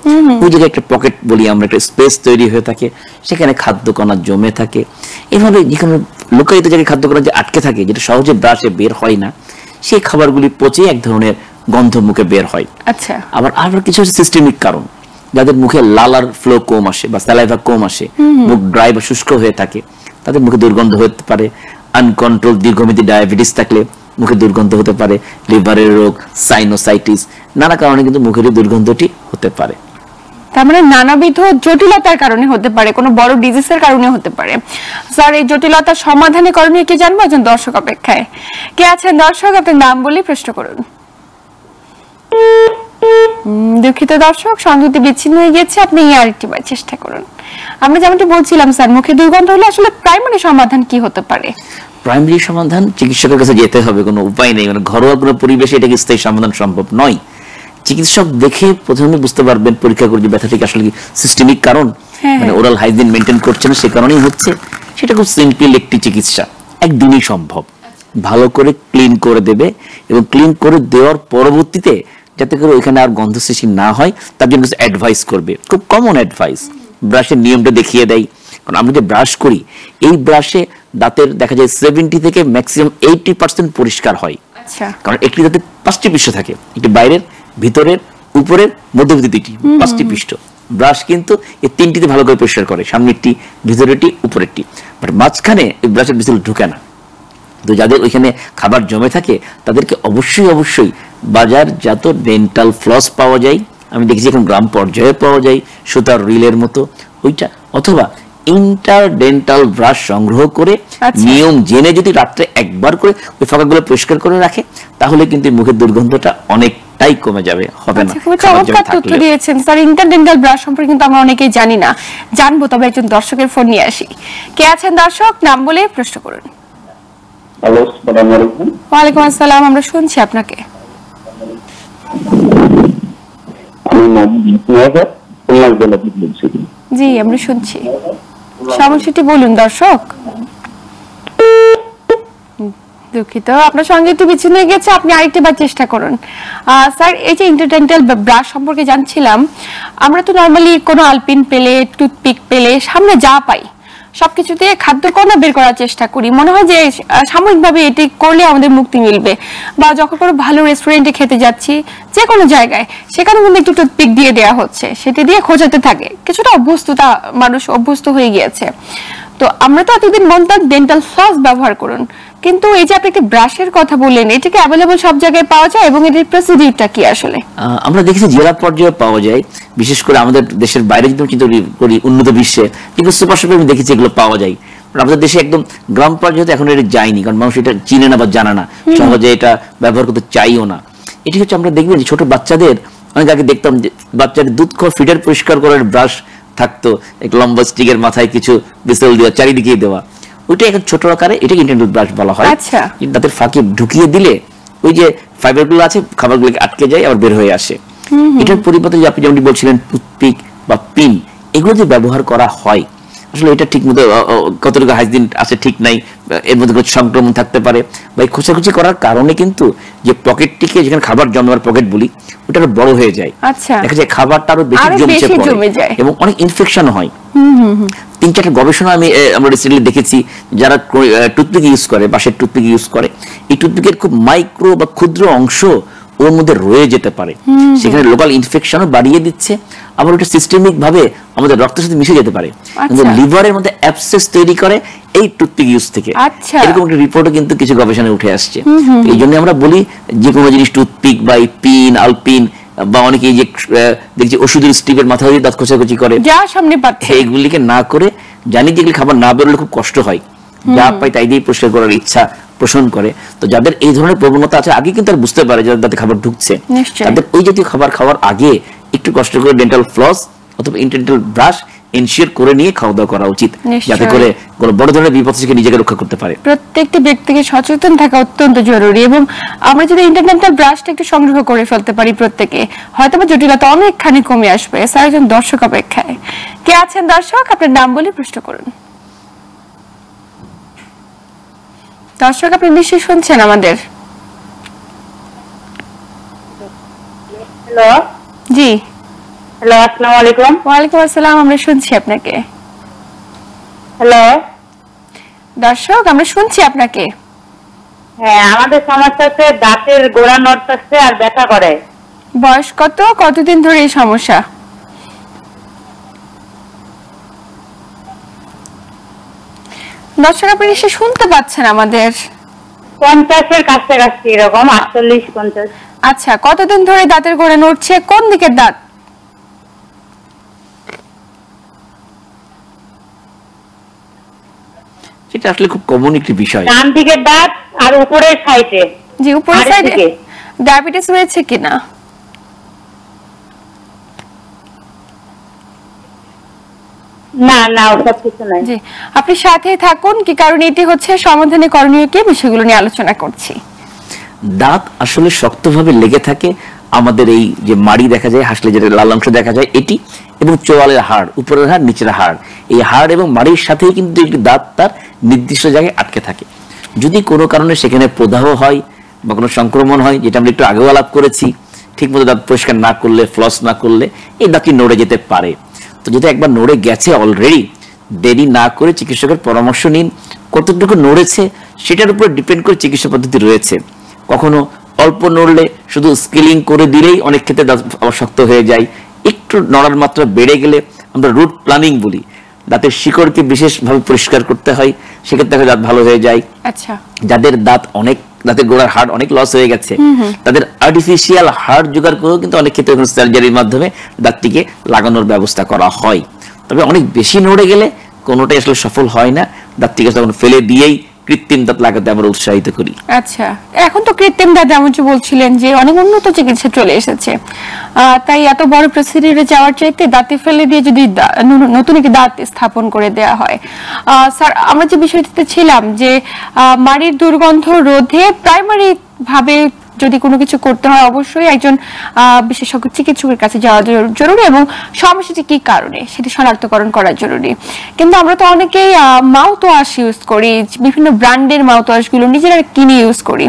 ওই জায়গায় একটা পকেট বলি আমরা, একটা স্পেস তৈরি হয়ে থাকে, সেখানে খাদ্য কণা জমে থাকে। এভাবে যেখানে লুকায়িত জায়গায় খাদ্য কণা যে আটকে থাকে, যেটা সহজে ব্রাশে বের হয় না, সেই খাবারগুলি পচে এক ধরনের গন্ধ মুখে বের হয়। আচ্ছা, আবার কিছু সিস্টেমিক কারণ, যাদের মুখে লালার ফ্লো কম আসে বা স্যালাইভা কম আসে, মুখ ড্রাই বা শুষ্ক হয়ে থাকে, তাদের মুখে দুর্গন্ধ হতে পারে। আনকন্ট্রোল দীর্ঘমেয়াদী ডায়াবেটিস থাকলে মুখে দুর্গন্ধ হতে পারে, লিভারের রোগ, সাইনোসাইটিস, নানা কারণে কিন্তু মুখের দুর্গন্ধটি হতে পারে। তার মানে নানাবিধ জটিলতার কারণে হতে পারে, কোনো বড় ডিজিজের কারণে হতে পারে। স্যার, এই জটিলতার সমাধানে করণীয় কি জানবো? একজন দর্শক অপেক্ষায় কে আছেন? দর্শক, আপনার নাম বলে প্রশ্ন করুন। দুঃখিত দর্শক, সংযুক্তি বিচ্ছিন্ন হয়ে গেছে, আপনি আরেকটিবার চেষ্টা করুন। আমরা যেমনটি বলছিলাম স্যার, মুখে দুর্গন্ধ হলে আসলে প্রাইমারি সমাধান কি হতে পারে? প্রাইমারি সমাধান চিকিৎসকের কাছে যেতে হবে, কোনো উপায় নেই। মানে ঘরোয়া কোনো পরিবেশে এটাকে স্থায়ী সমাধান সম্ভব নয়। চিকিৎসক দেখে প্রথমে বুঝতে পারবেন, পরীক্ষা করে যে ব্যথাটি আসলে সিস্টেমিক কারণ, মানে ওরাল হাইজিন মেনটেন করছে না, সে কারণেই হচ্ছে। সেটা খুব সিম্পল একটি চিকিৎসা, একদিনই সম্ভব। ভালো করে ক্লিন করে দেবে এবং ক্লিন করে দেওয়ার পরবর্তীতে যাতে করে ওইখানে আর গন্ধ সৃষ্টি না হয় তার জন্য কিছু অ্যাডভাইস করবে, খুব কমন অ্যাডভাইস। ব্রাশের নিয়মটা দেখিয়ে দেয়, কারণ আমরা যে ব্রাশ করি এই ব্রাশে দাঁতের দেখা যায় 70 থেকে ম্যাক্সিমাম 80% পরিষ্কার হয়। আচ্ছা, কারণ একটি দাঁতে 5টি পৃষ্ঠ থাকে, একটি বাইরের, ভিতরের, উপরের, মধ্যবর্তী দিকটি, 5টি পৃষ্ঠ। ব্রাশ কিন্তু এই 3টিতে ভালো করে পরিষ্কার করে, সামনেরটি, ভিতরেরটি, উপরেরটি, বাট মাঝখানে ওই ব্রাশের বিসেল ঢুকে না। তো যাদের ওইখানে খাবার জমে থাকে তাদেরকে অবশ্যই বাজারজাত ডেন্টাল ফ্লস পাওয়া যায়, আমি দেখেছি এখন গ্রাম পর্যায়ে পাওয়া যায়, সুতার রিলের মতো ওইটা, অথবা ইন্টারডেন্টাল ব্রাশ সংগ্রহ করে নিয়ম জেনে যদি রাত্রে একবার করে ওই ফাঁকাগুলো পরিষ্কার করে রাখে তাহলে কিন্তু মুখের দুর্গন্ধটা অনেকটাই কমে যাবে, হবে না। চমৎকার তথ্য দিয়েছেন স্যার। ইন্টারডেন্টাল ব্রাশ সম্পর্কে কিন্তু আমরা অনেকেই জানি না, জানবো। তবে একজন দর্শকের ফোন নিয়ে আসি। কে আছেন দর্শক? নাম বলে প্রশ্ন করুন। হ্যালো, আসসালামু আলাইকুম। ওয়ালাইকুম আসসালাম, আমরা শুনছি আপনাকে। জি, আমরা শুনছি, সমস্যাটি বলুন দর্শক। দুঃখিত, আপনার সঙ্গে একটু বিচ্ছিন্ন হয়ে গেছে, আপনি আরেকটি বার চেষ্টা করুন। স্যার, এই যে ইন্টারডেন্টাল ব্রাশ সম্পর্কে জানছিলাম, আমরা তো নর্মালি কোনো আলপিন পেলে, টুথপিক পেলে, সামনে যা পাই সবকিছু দিয়ে খাদ্যকণা বের করার চেষ্টা করি, মনে হয় যে সাময়িকভাবে এটি করলে আমাদের মুক্তি মিলবে। বা যখন কোনো ভালো রেস্টুরেন্টে খেতে যাচ্ছি, যে কোনো জায়গায়, সেখানে কিন্তু একটু টুথপিক দিয়ে দেওয়া হচ্ছে, সেটি দিয়ে খোঁজাতে থাকে, কিছুটা অভ্যস্ততা, মানুষ অভ্যস্ত হয়ে গিয়েছে। তো আমরা তো এতদিন বলতাম ডেন্টাল ফ্লস ব্যবহার করুন, কিন্তু এই যে আপনি একটা ব্রাশের কথা বললেন, এটাকে অ্যাভেলেবল সব জায়গায় পাওয়া যায় এবং এর প্রসিডিউরটা কি আসলে? আমরা দেখেছি জেলা পর্যায়ে পাওয়া যায়, বিশেষ করে আমাদের দেশের বাইরে যদি চিন্তা করি উন্নত বিশ্বে, কিন্তু সুপার শপে আমি দেখেছি এগুলো পাওয়া যায়। আমাদের দেশে একদম গ্রাম পর্যায়ে এখন এটা যায়নি, কারণ মানুষ এটা চিনে না বা জানা না, সহজে এটা ব্যবহার করতে চাইও না। এটি হচ্ছে আমরা দেখবেন যে ছোট বাচ্চাদের, অনেক আগে দেখতাম যে বাচ্চাদের দুধ খাওয়া ফিডার পরিষ্কার করার ব্রাশ থাকতো, এক লম্বা স্টিকের মাথায় কিছু বিসেল দেওয়া, চারিদিকে দেওয়া, ওইটা এখন ছোট আকারে, এটাকে ইন্টারডেন্টাল ব্রাশ বলা হয়। দাঁতের ফাঁকে ঢুকিয়ে দিলে ওই যে ফাইবারগুলো আছে খাবারগুলোকে আটকে যায়, আবার বের হয়ে আসে। এটার পরিবর্তে আপনি যেমন বলছিলেন টুথপিক বা পিন, এগুলো যে ব্যবহার করা হয়, আসলে এটা ঠিক মতো কতটুকু হাইজিন আছে ঠিক নাই, এর মধ্যে কোনো সংক্রমণ থাকতে পারে, বা এই খোঁচাখুচি করার কারণে কিন্তু যে পকেটটিকে, যেখানে খাবার জমার পকেট বলি, ওটা আরো বড় হয়ে যায়, দেখা যায় খাবারটা আরো বেশি জমে যায় এবং অনেক ইনফেকশন হয়। 3-4টা গবেষণা আমরা রিসেন্টলি দেখেছি, যারা টুথপিক ইউজ করে, বাঁশের টুথপিক ইউজ করে, এই টুথপিকের খুব মাইক্রো বা ক্ষুদ্র অংশ ওর মধ্যে রয়ে যেতে পারে, সেখানে লোকাল ইনফেকশনও বাড়িয়ে দিচ্ছে, আবার ওটা সিস্টেমিক ভাবে আমাদের রক্তের সাথে মিশে যেতে পারে, লিভারের মধ্যে অ্যাবসেস তৈরি করে এই টুথপিক ইউজ থেকে। এরকম একটা রিপোর্টও কিন্তু কিছু গবেষণায় উঠে আসছে। এই জন্য আমরা বলি যে কোনো জিনিস, টুথপিক বা পিন, আলপিন, বা অনেকে যে দেখছি ওষুধের স্ট্রিপের মাথা দিয়ে দাঁত খোঁচাখুচি করে, যা সামনে পাচ্ছে, এইগুলিকে না করে, জানি যেগুলি খাবার না বেরোলে খুব কষ্ট হয়, যা পাই তাই দিয়ে পরিষ্কার করার ইচ্ছা পোষণ করে। তো যাদের এই ধরনের প্রবণতা আছে, আগে কিন্তু আর বুঝতে পারে যাদের দাঁতে খাবার ঢুকছে, তাদের ওই জাতীয় খাবার খাওয়ার আগে একটু কষ্ট করে ডেন্টাল ফ্লস অথবা ইন্টারডেন্টাল ব্রাশ এনশিওর করে নিয়ে খাওয়া দাওয়া করা উচিত, যাতে করে কোনো বড় ধরনের বিপদ থেকে নিজেকে রক্ষা করতে পারে। প্রত্যেকটি ব্যক্তিকে সচেতন থাকা অত্যন্ত জরুরি, এবং আমরা যদি ইন্টারডেন্টাল ব্রাশটা একটু সংগ্রহ করে ফেলতে পারি প্রত্যেকে, হয়তো বা জটিলতা অনেকখানি কমে আসবে। স্যার, একজন দর্শক অপেক্ষায়। কে আছেন দর্শক? আপনার নাম বলে প্রশ্ন করুন। দর্শক, আপনি নিশ্চয়ই শুনছেন আমাদের? হ্যালো। জি, হ্যালো, আসসালামু আলাইকুম। ওয়ালাইকুম আসসালাম, আমরা শুনছি আপনাকে। হ্যালো দর্শক, আমরা শুনছি আপনাকে। হ্যাঁ, আমাদের সমস্যা হচ্ছে দাঁতের গোড়া নড়তেছে আর ব্যথা করে। বয়স কত, কতদিন ধরে এই সমস্যা? দর্শক, আপনি নিশ্চয়ই শুনতে পাচ্ছেন আমাদের? 50-এর কাছাকাছি, এরকম 48-50। আচ্ছা, কতদিন ধরে দাঁতের গোড়া নড়ছে? কোন দিকের দাঁত? এটা আসলে খুব কমন একটি বিষয়। ডান দিকের দাঁত আর উপরের সাইডে। জি, উপরের সাইডে। ডায়াবেটিস হয়েছে কিনা? না না, ওসব কিছু নাই। জি, আপনি সাথেই থাকুন, কি কারণে এটি হচ্ছে, সমাধানে করণীয় কি, বিষয়গুলো নিয়ে আলোচনা করছি। দাঁত আসলে শক্তভাবে লেগে থাকে আমাদের এই যে মাড়ি দেখা যায়, হাসলে যেটা লাল অংশ দেখা যায়, এটি এবং চোয়ালের হাড়, উপরের হাড়, নিচের হাড়, এই হাড় এবং মাড়ির সাথেই কিন্তু একটি দাঁত তার নির্দিষ্ট জায়গায় আটকে থাকে। যদি কোনো কারণে সেখানে প্রদাহ হয় বা কোনো সংক্রমণ হয়, যেটা আমরা একটু আগেও আলাপ করেছি, ঠিকমতো দাঁত পরিষ্কার না করলে, ফ্লস না করলে এই দাঁতটি নড়ে যেতে পারে। তো যদি একবার নড়ে গেছে অলরেডি, দেরি না করে চিকিৎসকের পরামর্শ নিন। কতটুকু নড়েছে সেটার উপর ডিপেন্ড করে চিকিৎসা পদ্ধতি রয়েছে। কখনো অল্প নড়লে শুধু স্কেলিং করে দিলেই অনেক ক্ষেত্রে দাঁত আবার শক্ত হয়ে যায়। একটু নড়ার মাত্রা বেড়ে গেলে আমরা রুট প্ল্যানিং বলি, দাঁতের শিকড়কে বিশেষভাবে পরিষ্কার করতে হয়, সেক্ষেত্রে দাঁত ভালো হয়ে যায়। আচ্ছা, যাদের দাঁতের গোড়ার হাড় অনেক লস হয়ে গেছে, তাদের আর্টিফিশিয়াল হাড় জোগাড় করেও কিন্তু অনেক ক্ষেত্রে সার্জারির মাধ্যমে দাঁতটিকে লাগানোর ব্যবস্থা করা হয়। তবে অনেক বেশি নড়ে গেলে কোনোটাই আসলে সফল হয় না, দাঁতটিকে তখন ফেলে দিয়েই কৃত্রিম দাঁত লাগাতে আমরা উৎসাহিত করি। আচ্ছা, এখন তো কৃত্রিম দাঁত যেমন বলছিলেন যে অনেক উন্নত চিকিৎসা চলে এসেছে, তাই এত বড় প্রসিডিউরে যাওয়ার চাইতে দাঁতে ফেলে দিয়ে যদি নতুন একটি দাঁত স্থাপন করে দেওয়া হয়। স্যার, আমরা যে বিষয়টিতে ছিলাম যে মাড়ির দুর্গন্ধ রোধে প্রাইমারি ভাবে যদি কোনো কিছু করতে হয় অবশ্যই একজন বিশেষজ্ঞ চিকিৎসকের কাছে যাওয়া জরুরি এবং সমস্যাটি কি কারণে সেটি শনাক্তকরণ করা জরুরি। কিন্তু আমরা তো অনেকেই মাউথ ওয়াশ ইউজ করি, বিভিন্ন ব্র্যান্ডের মাউথ ওয়াশ গুলো নিজেরা কিনে ইউজ করি।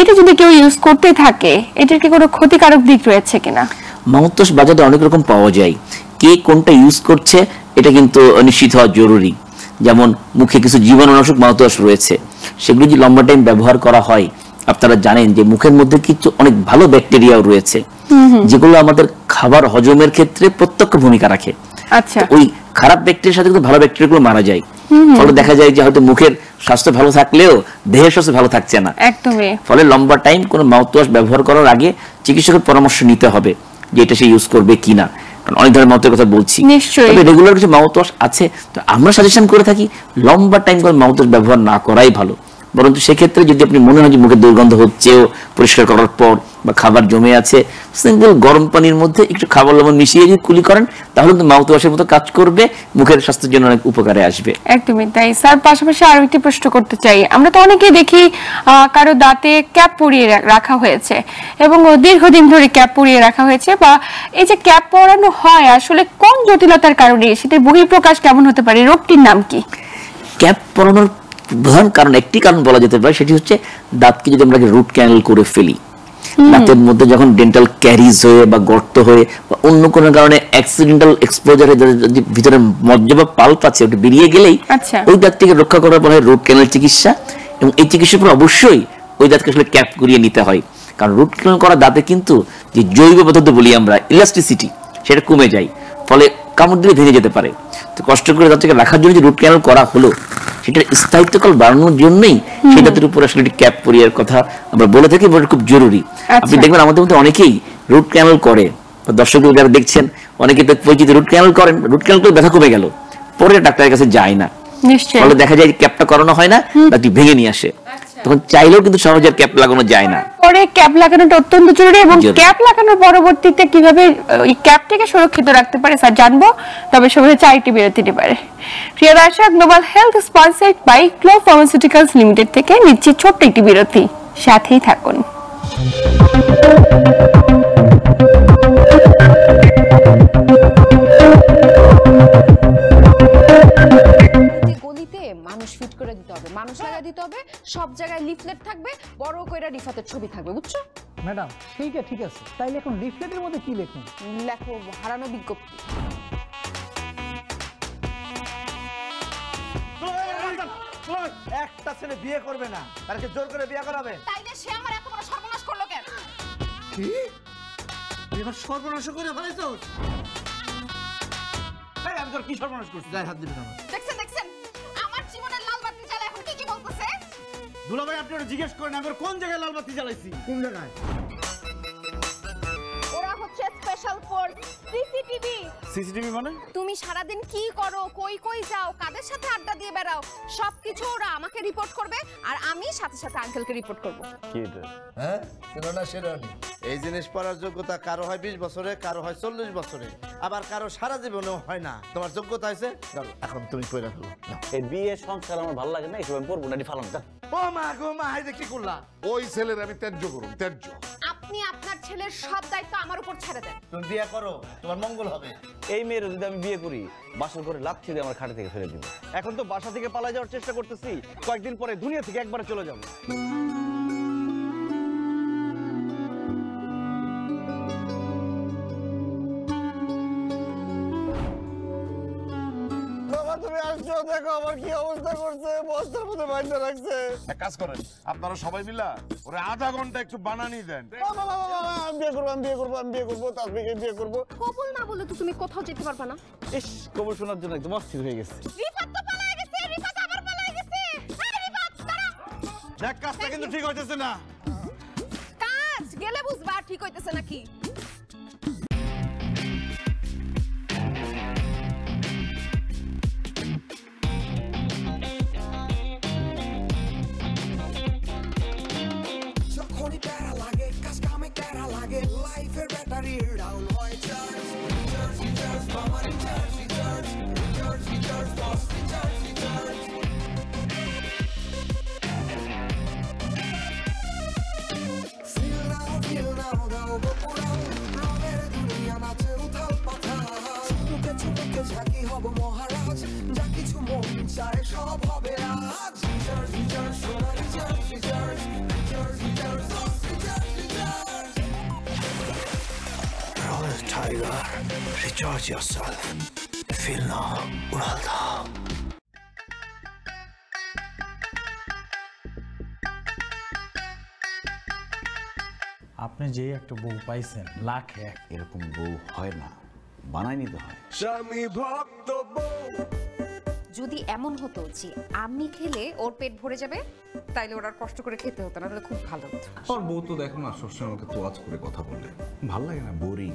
এটা যদি কেউ ইউজ করতে থাকে, এটার কি কোনো ক্ষতিকারক দিক রয়েছে কিনা? মাউথ ওয়াশ বাজারে অনেক রকম পাওয়া যায়, কে কোনটা ইউজ করছে এটা কিন্তু নিশ্চিত হওয়া জরুরি। যেমন মুখে কিছু জীবাণুনাশক মাউথ ওয়াশ রয়েছে, সেগুলো যদি লম্বা টাইম ব্যবহার করা হয়, আপনারা জানেন যে মুখের মধ্যে কিছু অনেক ভালো ব্যাকটেরিয়াও রয়েছে যেগুলো আমাদের খাবার হজমের ক্ষেত্রে প্রত্যক্ষ ভূমিকা রাখে। আচ্ছা, ওই খারাপ ব্যাকটেরিয়ার সাথে কিন্তু ভালো ব্যাকটেরিয়াগুলো মারা যায়। ফলে দেখা যায় যে হয়তো মুখের স্বাস্থ্য ভালো থাকলেও দেহের স্বাস্থ্য ভালো থাকছে না। একদমই। ফলে লম্বা টাইম কোনো মাউথ ওয়াশ ব্যবহার করার আগে চিকিৎসকের পরামর্শ নিতে হবে যে এটা সে ইউজ করবে কিনা। কারণ অনেক ধরনের মাউথের কথা বলছি, তবে রেগুলার কিছু মাউথ ওয়াশ আছে, তো আমরা সাজেশন করে থাকি লম্বা টাইম করে মাউথ ওয়াশ ব্যবহার না করাই ভালো। বরঞ্চ সেক্ষেত্রে যদি আপনি মনে হয় যে মুখে দুর্গন্ধ হচ্ছেও পরিষ্কার করার পর বা খাবার জমে আছে, সিম্পল গরম পানির মধ্যে একটু খাবার লবণ মিশিয়ে যদি কুলি করেন তাহলে কিন্তু মাউথ ওয়াশের মতো কাজ করবে, মুখের স্বাস্থ্যের জন্য অনেক উপকারে আসবে। একদমই তাই। স্যার, পাশাপাশি আরো একটি প্রশ্ন করতে চাই, আমরা তো অনেকেই দেখি কারো দাঁতে ক্যাপ পরিয়ে রাখা হয়েছে এবং দীর্ঘদিন ধরে ক্যাপ পরিয়ে রাখা হয়েছে, বা এই যে ক্যাপ পরানো হয় আসলে কোন জটিলতার কারণে, সেটার বহিঃপ্রকাশ কেমন হতে পারে, রোগটির নাম কি? ক্যাপ পরানোর প্রধান কারণ, একটি কারণ বলা যেতে পারে, সেটি হচ্ছে দাঁতকে যদি আমরা রুট ক্যানেল করে ফেলি, দাঁতের মধ্যে যখন ডেন্টাল ক্যারিজ হয়ে বা গর্ত হয়ে বা অন্য কোনো কারণে অ্যাক্সিডেন্টাল এক্সপোজার হয়ে ভিতরে মজ্জা বা পাল্প আছে ওটা বেরিয়ে গেলেই ওই দাঁতটিকে রক্ষা করার পরে রুট ক্যানেল চিকিৎসা, এবং এই চিকিৎসার পর অবশ্যই ওই দাঁতকে আসলে ক্যাপ করিয়ে নিতে হয়। কারণ রুট ক্যানেল করা দাঁতে কিন্তু যে জৈব পদার্থ বলি আমরা, ইলাস্টিসিটি, সেটা কমে যায়, ফলে কামড় দিলে ভেঙে যেতে পারে। তো কষ্ট করে দাঁতটাকে রাখার জন্য যে রুট ক্যানেল করা হলো, সেটার স্থায়িত্বকাল বাড়ানোর জন্যই সেই দাঁতের উপর আসলে ক্যাপ পরিয়ার কথা আমরা বলে থাকি, খুব জরুরি। আপনি দেখবেন আমাদের মধ্যে অনেকেই রুট ক্যানেল করে, দর্শকরা যারা দেখছেন অনেকে তো পরিচিত রুট ক্যানেল করেন, রুট ক্যানেল করে ব্যথা কমে গেল, পরে ডাক্তারের কাছে যায় না, ফলে দেখা যায় ক্যাপটা করানো হয় না, দাঁতটি ভেঙে নিয়ে আসে। তখন চাইলেও কিন্তু সহজে ক্যাপ লাগানো যায় না। পরে ক্যাপ লাগানোটা অত্যন্ত জরুরি, এবং ক্যাপ লাগানোর পরবর্তীতে কিভাবে এই ক্যাপটাকে সুরক্ষিত রাখতে পারে স্যার জানবো, তবে সবাই চাইটি বিরতি নিতে পারে। প্রিয় দর্শক, Global Health sponsored by Glow Pharmaceuticals Limited থেকে নিচ্ছি ছোট্ট একটি বিরতি, সাথেই থাকুন। মানুষ ফিট করে দিতে হবে, মানুষ লাগা দিতে হবে, সব জায়গায় লিফলেট থাকবে, বড় কইরা রিফাতের ছবি থাকবে, বুঝছো ম্যাডাম? সেইটা ঠিক আছে, তাইলে এখন লিফলেটের মধ্যে কি লিখুন? লেখো হারানো বিজ্ঞপ্তি। একটা ছেলে বিয়ে করবে না, তাকে জোর করে বিয়ে করাবে, তাইলে সে আমার এত বড় সর্বনাশ করলো কেন? কি এবার সর্বনাশ করে ফেলেছো? এই আমি তোর কি সর্বনাশ করছি? যাই হাত দিবি না। দেখছেন দেখছেন আমার জীবনের লাল বাতি জ্বালা এখন কি কি বলতেছে? দুলাভাই আপনি ওটা জিজ্ঞেস করেন আমি কোন জায়গায় লাল বাতি জ্বালাইছি? কোন জায়গায়? ওরা হচ্ছে স্পেশাল ফোর্স সিসিটিভি। সিসিটিভি মানে? তুমি সারাদিন কি করো, কই কই যাও, কাদের সাথে আড্ডা দিয়ে বেড়াও, সবকিছু ওরা আমাকে রিপোর্ট করবে, আর আমি সাথে সাথে আঙ্কেলকে রিপোর্ট করব। কি এটা? হ্যাঁ শুনো না শেরানি, এই জিনিস পড়ার যোগ্যতা কারো হয় 20 বছরে, কারো হয় 40 বছরে, আবার কারো সারা জীবনেও হয় না। তোমার যোগ্যতা হয়েছে, এখন তুমি পড়া ফেলো। এই বিয়ে সংস্কার আমার ভালো লাগে না, এইসব আমি পড়বো না, ফালাম। ও মা গো মা, এই কি করলা? ওই ছেলের আমি ত্যায্য করুন, ত্যায্য। আপনি আপনার ছেলের সব দায়িত্ব আমার উপর ছেড়ে দেন। তুমি বিয়ে করো, তোমার মঙ্গল হবে। এই মেয়ের যদি আমি বিয়ে করি, বাসর করে লাথি দিয়ে আমার খাটে থেকে ফেলে দিব। এখন তো বাসা থেকে পালা যাওয়ার চেষ্টা করতেছি, কয়েকদিন পরে দুনিয়া থেকে একবারে চলে যাবো। বাবা তুমি আসছো? দেখো দেখো আমার কি অবস্থা করছে, বস্তার মধ্যে বাইন্ধা রাখছে। এক কাজ করেন, আপনারা সবাই মিলা ওরে আধা ঘন্টা একটু বানানি দেন। আমি বিয়ে করবো তাসবিকে বিয়ে করবো। কবুল না বলে তো তুমি কোথাও যেতে পারবে না। ইস, কবুল শোনার জন্য একদম অস্থির হয়ে গেছে। রিফাত তো পালায়ে গেছে, রিফাত আবার পালায়ে গেছে। আরে রিফাত দাঁড়া। দেখ কাজটা কিন্তু ঠিক হইতেছে না। কাজ গেলে বুঝবা ঠিক হইতেছে নাকি। যখনই প্যারা লাগে কাজ কামে প্যারা লাগে লাইফের ব্যাটারি ডাউন হয় চার্জ মামা রিচার্জ বস রিচার্জ feel now দাও বপুরাও রঙের দুনিয়া নাচে উথাল পাথাল চুমুকে চুমুকে ঝাঁকি হব মহারাজ যা কিছু মন চায় সব হবে আজ রিচার্জ সোনা recharge Royal Tiger, recharge yourself. Feel now, ural dao. আপনি যে একটা বউ পাইছেন লাখ এক, এরকম বউ হয় না, বানাই নিতে হয়। স্বামী ভক্ত বউ। যদি এমন হতো যে আমি খেলে ওর পেট ভরে যাবে, তাইলে ওর আর কষ্ট করে খেতে হতো না, তাহলে খুব ভালো হতো। আর বউ তো দেখো না সবসময় আমাকে তোয়াজ করে কথা বলে, ভাল লাগে না, বোরিং।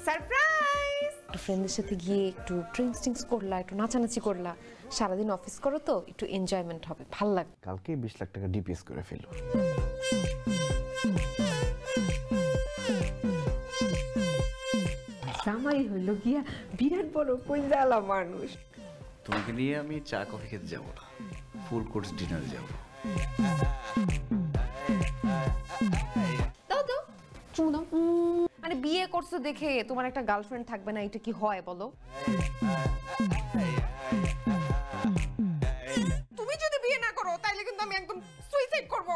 সারপ্রাইজ! একটু ফ্রেন্ডদের সাথে গিয়ে একটু ড্রিঙ্কস করলা, একটু নাচানাচি করলা, সারাদিন অফিস করো তো একটু এনজয়মেন্ট হবে, ভাল লাগবে। কালকে 20 লাখ টাকা ডিপিএস করে ফেলবো। জামাই হইল গিয়া বিরাট বড় কইজালা মানুষ। তোমাকে নিয়ে আমি চা কফি খেতে যাবো না, ফুল কোর্স ডিনারে যাবো। দাও দাও চুমু দাও। মানে বিয়ে করছো দেখে তোমার একটা গার্লফ্রেন্ড থাকবে না, এটা কি হয় বলো? তুমি যদি বিয়ে না করো তাইলে কিন্তু আমি একদম সুইসাইড করব।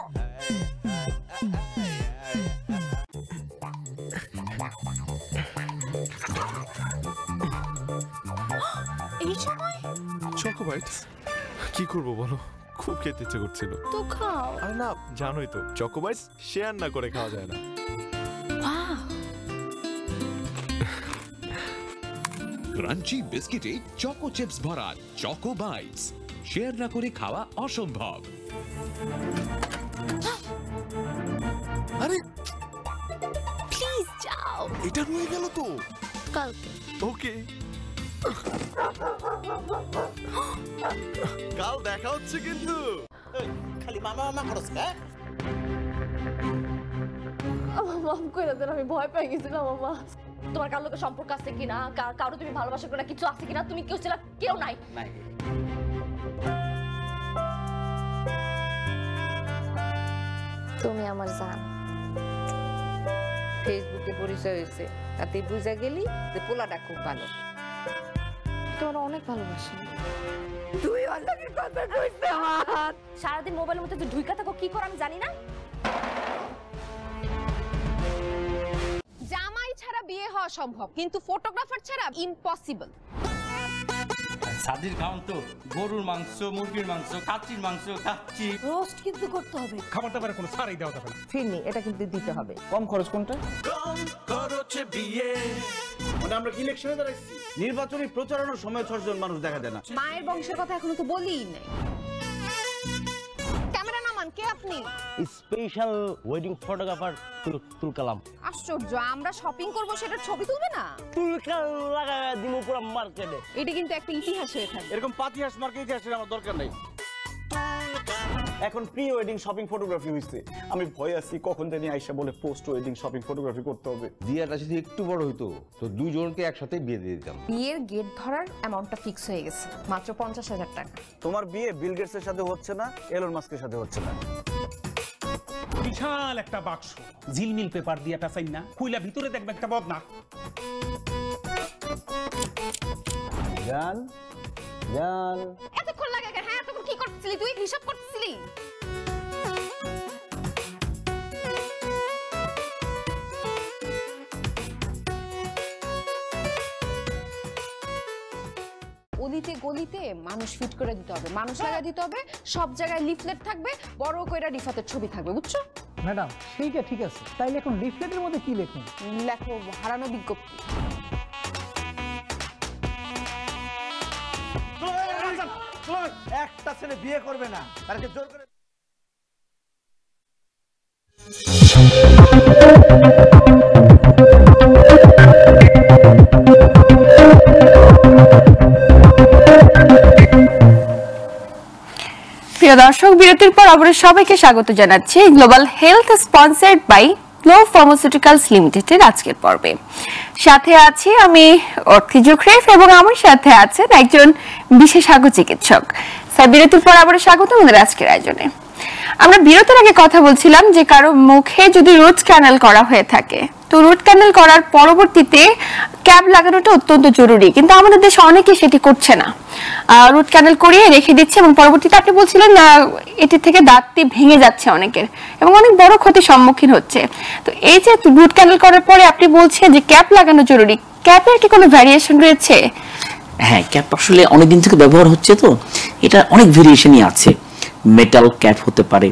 এই সময় চকো বাইটস কি করব বলো, খুব খেতে ইচ্ছে করছিল তো খাও। আরে না, জানোই তো চকো বাইটস শেয়ার না করে খাওয়া যায় না। ক্রাঞ্চি বিস্কিটে চকো চিপস ভরা চকো বাইটস, শেয়ার না করে খাওয়া অসম্ভব। আরে প্লিজ যাও, এটা রয়ে গেল তো কালকে। ওকে, কাল দেখা হচ্ছে কিন্তু। খালি মামা মামা করছ হ্যাঁ? মাফ করে দেন, আমি ভয় পেয়ে গেছিলাম। মামা, তোমার কার লোকের সম্পর্ক আছে কিনা, কারো তুমি ভালোবাসা কিনা, কিছু আছে কিনা, তুমি কেউ ছিল? কেউ নাই। তুমি আমার জান। ফেসবুকে পরিচয় হয়েছে, তাতে বুঝা গেলি যে পোলাটা খুব ভালো। তোমার অনেক ভালোবাসি। তুই অন্যকে কথা কইতে হাত সারাদিন মোবাইলের মধ্যে ঢুইকা থাকো, কি করো আমি জানি না। জামাই ছাড়া বিয়ে হওয়া সম্ভব, কিন্তু ফটোগ্রাফার ছাড়া ইম্পসিবল। সাদির খাওন তো গরুর মাংস, মুরগির মাংস, কাচ্চির মাংস, কাচ্চি রোস্ট কিন্তু করতে হবে। খাবার দাবারে কোনো ছাড়ই দেওয়া যাবে না। ফিরনি এটা কিন্তু দিতে হবে। কম খরচ কোনটা? কম খরচে বিয়ে। মানে আমরা কি ইলেকশনে দাঁড়াইছি? নির্বাচনী প্রচারণার সময় 6 জন মানুষ দেখা যায় না। মায়ের বংশের কথা এখনো তো বলিই নাই। ক্যামেরা নামান, কে আপনি? স্পেশাল ওয়েডিং ফটোগ্রাফার তুল কালাম। আশ্চর্য, আমরা শপিং করব সেটা ছবি তুলবে না? তুল কাল লাগায় দিমু পুরো মার্কেটে। এটা কিন্তু একটা ইতিহাস হয়ে থাকবে। এরকম পাতিহাস মার্কেট ইতিহাসের আমার দরকার নেই। এখন প্রি ওয়েডিং শপিং ফটোগ্রাফি হইছে, আমি ভয় আছি কখন জানি আইসা বলে পোস্ট ওয়েডিং শপিং ফটোগ্রাফি করতে হবে। দিয়াটা যদি একটু বড় হইতো তো দুজনকে একসাথে বিয়ে দিয়ে দিতাম। বিয়ের গেট ধরার অ্যামাউন্টটা ফিক্স হয়ে গেছে, মাত্র 50,000 টাকা। তোমার বিয়ে বিল গেটস এর সাথে হচ্ছে না, এলন মাস্কের সাথে হচ্ছে না। বিশাল একটা বাক্স ঝিলমিল পেপার দিয়ে টাচাই না, খুইলা ভিতরে দেখবে একটা বদনা। জান জান, এতক্ষণ লাগে কেন? হ্যাঁ, এতক্ষণ কি করতেছিলি তুই? হিসাব করতেছিলি? অলিতে গলিতে মানুষ ফিট করে দিতে হবে, মানুষ লাগাই দিতে হবে, সব জায়গায় লিফলেট থাকবে, বড় কইরা রিফাতের ছবি থাকবে, বুঝছো? ম্যাডাম সেইটা ঠিক আছে, তাইলে এখন লিফলেটের মধ্যে কি লিখুন? লেখো হারানো বিজ্ঞপ্তি। একটা ছেলে বিয়ে করবে না, তাকে জোর করে প্রিয় দর্শক, বিরতির পর আবার সবাইকে স্বাগত জানাচ্ছি Global Health sponsored by Glow Pharmaceuticals লিমিটেডের আজকের পর্বে। সাথে আছি আমি অর্থি জোখরেফ এবং আমার সাথে আছেন একজন বিশেষজ্ঞ চিকিৎসক। স্যার, বিরতির পর আবার স্বাগত আমাদের আজকের আয়োজনে। আমরা বিরতির আগে কথা বলছিলাম যে কারো মুখে যদি রুট ক্যানাল করা হয়ে থাকে, তো রুট ক্যানাল করার পরবর্তীতে ক্যাপ লাগানোটা অত্যন্ত জরুরি, কিন্তু আমাদের দেশে অনেকে সেটি করছে না, রুট ক্যানাল করিয়ে রেখে দিচ্ছে এবং পরবর্তীতে আপনি বলছিলেন এটি থেকে দাঁতটি ভেঙে যাচ্ছে অনেকের এবং অনেক বড় ক্ষতির সম্মুখীন হচ্ছে। তো এই যে রুট ক্যানাল করার পরে আপনি বলছেন যে ক্যাপ লাগানো জরুরি, ক্যাপের কি কোনো ভ্যারিয়েশন রয়েছে? হ্যাঁ, ক্যাপ আসলে অনেকদিন থেকে ব্যবহার হচ্ছে, তো এটা অনেক ভেরিয়েশনই আছে। মেটাল ক্যাপ হতে পারে,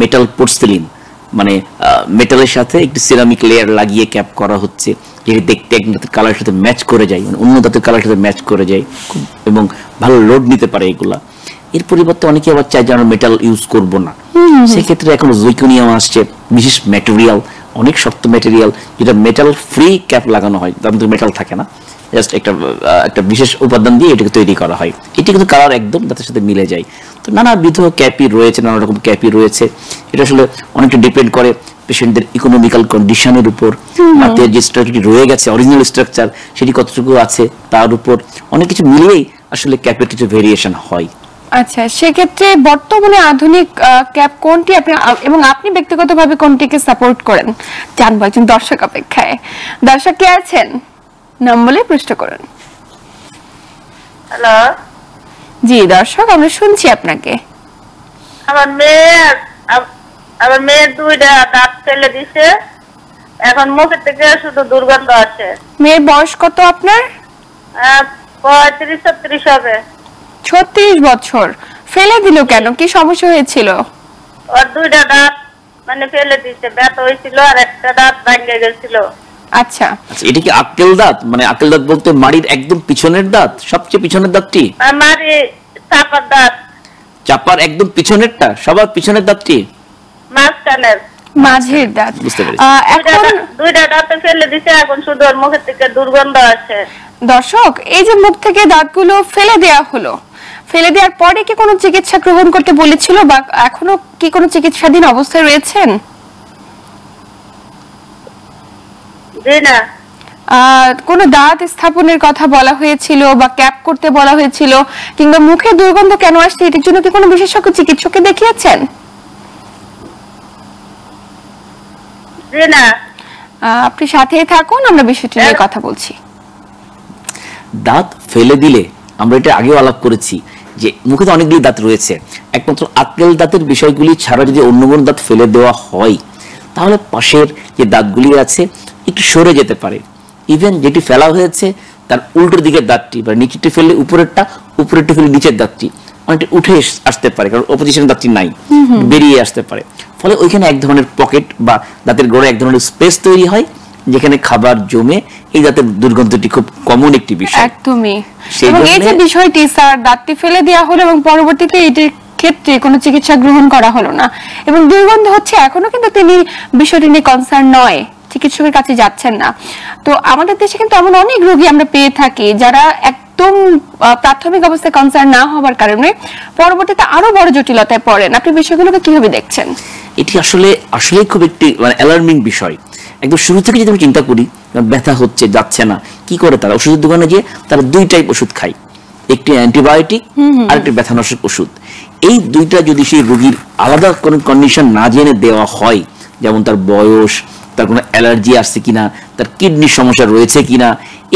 মেটাল পোর্সেলিন মানে মেটালের সাথে একটু সিরামিক লেয়ার লাগিয়ে ক্যাপ করা হচ্ছে, যেটি দেখতে এক দাঁতের কালারের সাথে ম্যাচ করে যায়, মানে অন্য দাঁতের কালারের সাথে ম্যাচ করে যায় খুব, এবং ভালো লোড নিতে পারে এগুলা। এর পরিবর্তে অনেকে আবার চায় যে আমরা মেটাল ইউজ করবো না, সেক্ষেত্রে এখন জৈকোনিয়াম আসছে, বিশেষ ম্যাটেরিয়াল, অনেক শক্ত ম্যাটেরিয়াল, যেটা মেটাল ফ্রি ক্যাপ লাগানো হয়, তার মধ্যে মেটাল থাকে না, জাস্ট একটা বিশেষ উপাদান দিয়ে এটাকে তৈরি করা হয়। এটি কিন্তু কালার একদম দাঁতের সাথে মিলে যায়। তো নানাবিধ ক্যাপই রয়েছে, নানা রকম ক্যাপই রয়েছে। এটা আসলে অনেকটা ডিপেন্ড করে পেশেন্টদের ইকোনমিক্যাল কন্ডিশনের উপর, দাঁতের যে স্ট্রাকচারটি রয়ে গেছে, অরিজিনাল স্ট্রাকচার সেটি কতটুকু আছে তার উপর অনেক কিছু মিলিয়েই আসলে ক্যাপের কিছু ভেরিয়েশন হয়। আচ্ছা, সেক্ষেত্রে বর্তমানে আধুনিক ক্যাপ কোনটি আপনি এবং আপনি ব্যক্তিগতভাবে কোনটিকে সাপোর্ট করেন জানবো একজন দর্শক অপেক্ষায়। দর্শক কে আছেন? নাম বলে প্রশ্ন করুন। হ্যালো, জি দর্শক, আমরা শুনছি আপনাকে। আমার মেয়ের দুইটা দাঁত ফেলে দিছে, এখন মুখের থেকে শুধু দুর্গন্ধ আছে। মেয়ের বয়স কত আপনার? 35-36 হবে। 36 বছর। ফেলে দিল কেন? কি সমস্যা হয়েছিল? ওর দুইটা দাঁত মানে ফেলে দিছে, ব্যথা হয়েছিল আর একটা দাঁত ভেঙে গেছিল। আচ্ছা, এটা কি আক্কেল দাঁত? মানে আক্কেল দাঁত বলতে মাড়ির একদম পিছনের দাঁত, সবচেয়ে পিছনের দাঁতটি? মাড়ি চাপার দাঁত। চাপার একদম পিছনেরটা, সবার পিছনের দাঁতটি? মাঝখানের মাঝের দাঁত। বুঝতে পেরেছি। এখন দুইটা দাঁত ফেলে দিছে, এখন শুধু ওর মুখের থেকে দুর্গন্ধ আছে। দর্শক, এই যে মুখ থেকে দাঁতগুলো ফেলে দেওয়া হলো, ফেলে দেওয়ার পরে কি কোনো চিকিৎসা গ্রহণ করতে বলেছিল বা এখনো কি কোনো চিকিৎসাধীন অবস্থায় রয়েছেন? জি না। কোনো দাঁত স্থাপনের কথা বলা হয়েছিল বা ক্যাপ করতে বলা হয়েছিল, কিংবা মুখে দুর্গন্ধ কেন আসছে এটার জন্য কি কোনো বিশেষজ্ঞ চিকিৎসককে দেখিয়েছেন? জি না। আপনি সাথেই থাকুন, আমরা বিষয়টি নিয়ে কথা বলছি। দাঁত ফেলে দিলে আমরা এটা আগেও আলাপ করেছি যে মুখে তো অনেকগুলি দাঁত রয়েছে, একমাত্র আক্কেল দাঁতের বিষয়গুলি ছাড়া যদি অন্য কোনো দাঁত ফেলে দেওয়া হয় তাহলে পাশের যে দাঁতগুলি আছে একটু সরে যেতে পারে। ইভেন যেটি ফেলা হয়েছে তার উল্টোর দিকের দাঁতটি বা নিচেরটি ফেললে উপরেরটা, উপরেরটা ফেলে নিচের দাঁতটি অনেকটা উঠে আসতে পারে, কারণ অপোজিশন দাঁতটি নাই, বেরিয়ে আসতে পারে। ফলে ওইখানে এক ধরনের পকেট বা দাঁতের গোড়ায় এক ধরনের স্পেস তৈরি হয় যেখানে খাবার জমে এই দাঁতের দুর্গন্ধটি খুব কমন একটি বিষয়। একদমই। এবং এই যে বিষয়টি স্যার, দাঁতটি ফেলে দেওয়া হলো এবং পরবর্তীতে এটির ক্ষেত্রে কোনো চিকিৎসা গ্রহণ করা হলো না এবং দুর্গন্ধ হচ্ছে, এখনো কিন্তু তিনি বিষয়টি নিয়ে কনসার্ন নয়, চিকিৎসকের কাছে যাচ্ছেন না। তো আমাদের দেশে কিন্তু এমন অনেক রোগী আমরা পেয়ে থাকি যারা একদম প্রাথমিক অবস্থায় কনসার্ন না হওয়ার কারণে পরবর্তীতে আরো বড় জটিলতায় পড়েন। আপনি বিষয়গুলোকে কিভাবে দেখছেন? এটি আসলে খুব একটি অ্যালার্মিং বিষয়। একদম শুরু থেকে যদি আমি চিন্তা করি, ব্যথা হচ্ছে, যাচ্ছে না, কি করে তারা ওষুধের দোকানে গিয়ে তারা দুই টাইপ ওষুধ খায়, একটি অ্যান্টিবায়োটিক আর একটি ব্যথানাশক ওষুধ। এই দুইটা যদি সেই রোগীর আলাদা কোনো কন্ডিশন না জেনে দেওয়া হয়, যেমন তার বয়স, তার কোনো অ্যালার্জি আসছে কিনা, তার কিডনির সমস্যা রয়েছে কিনা,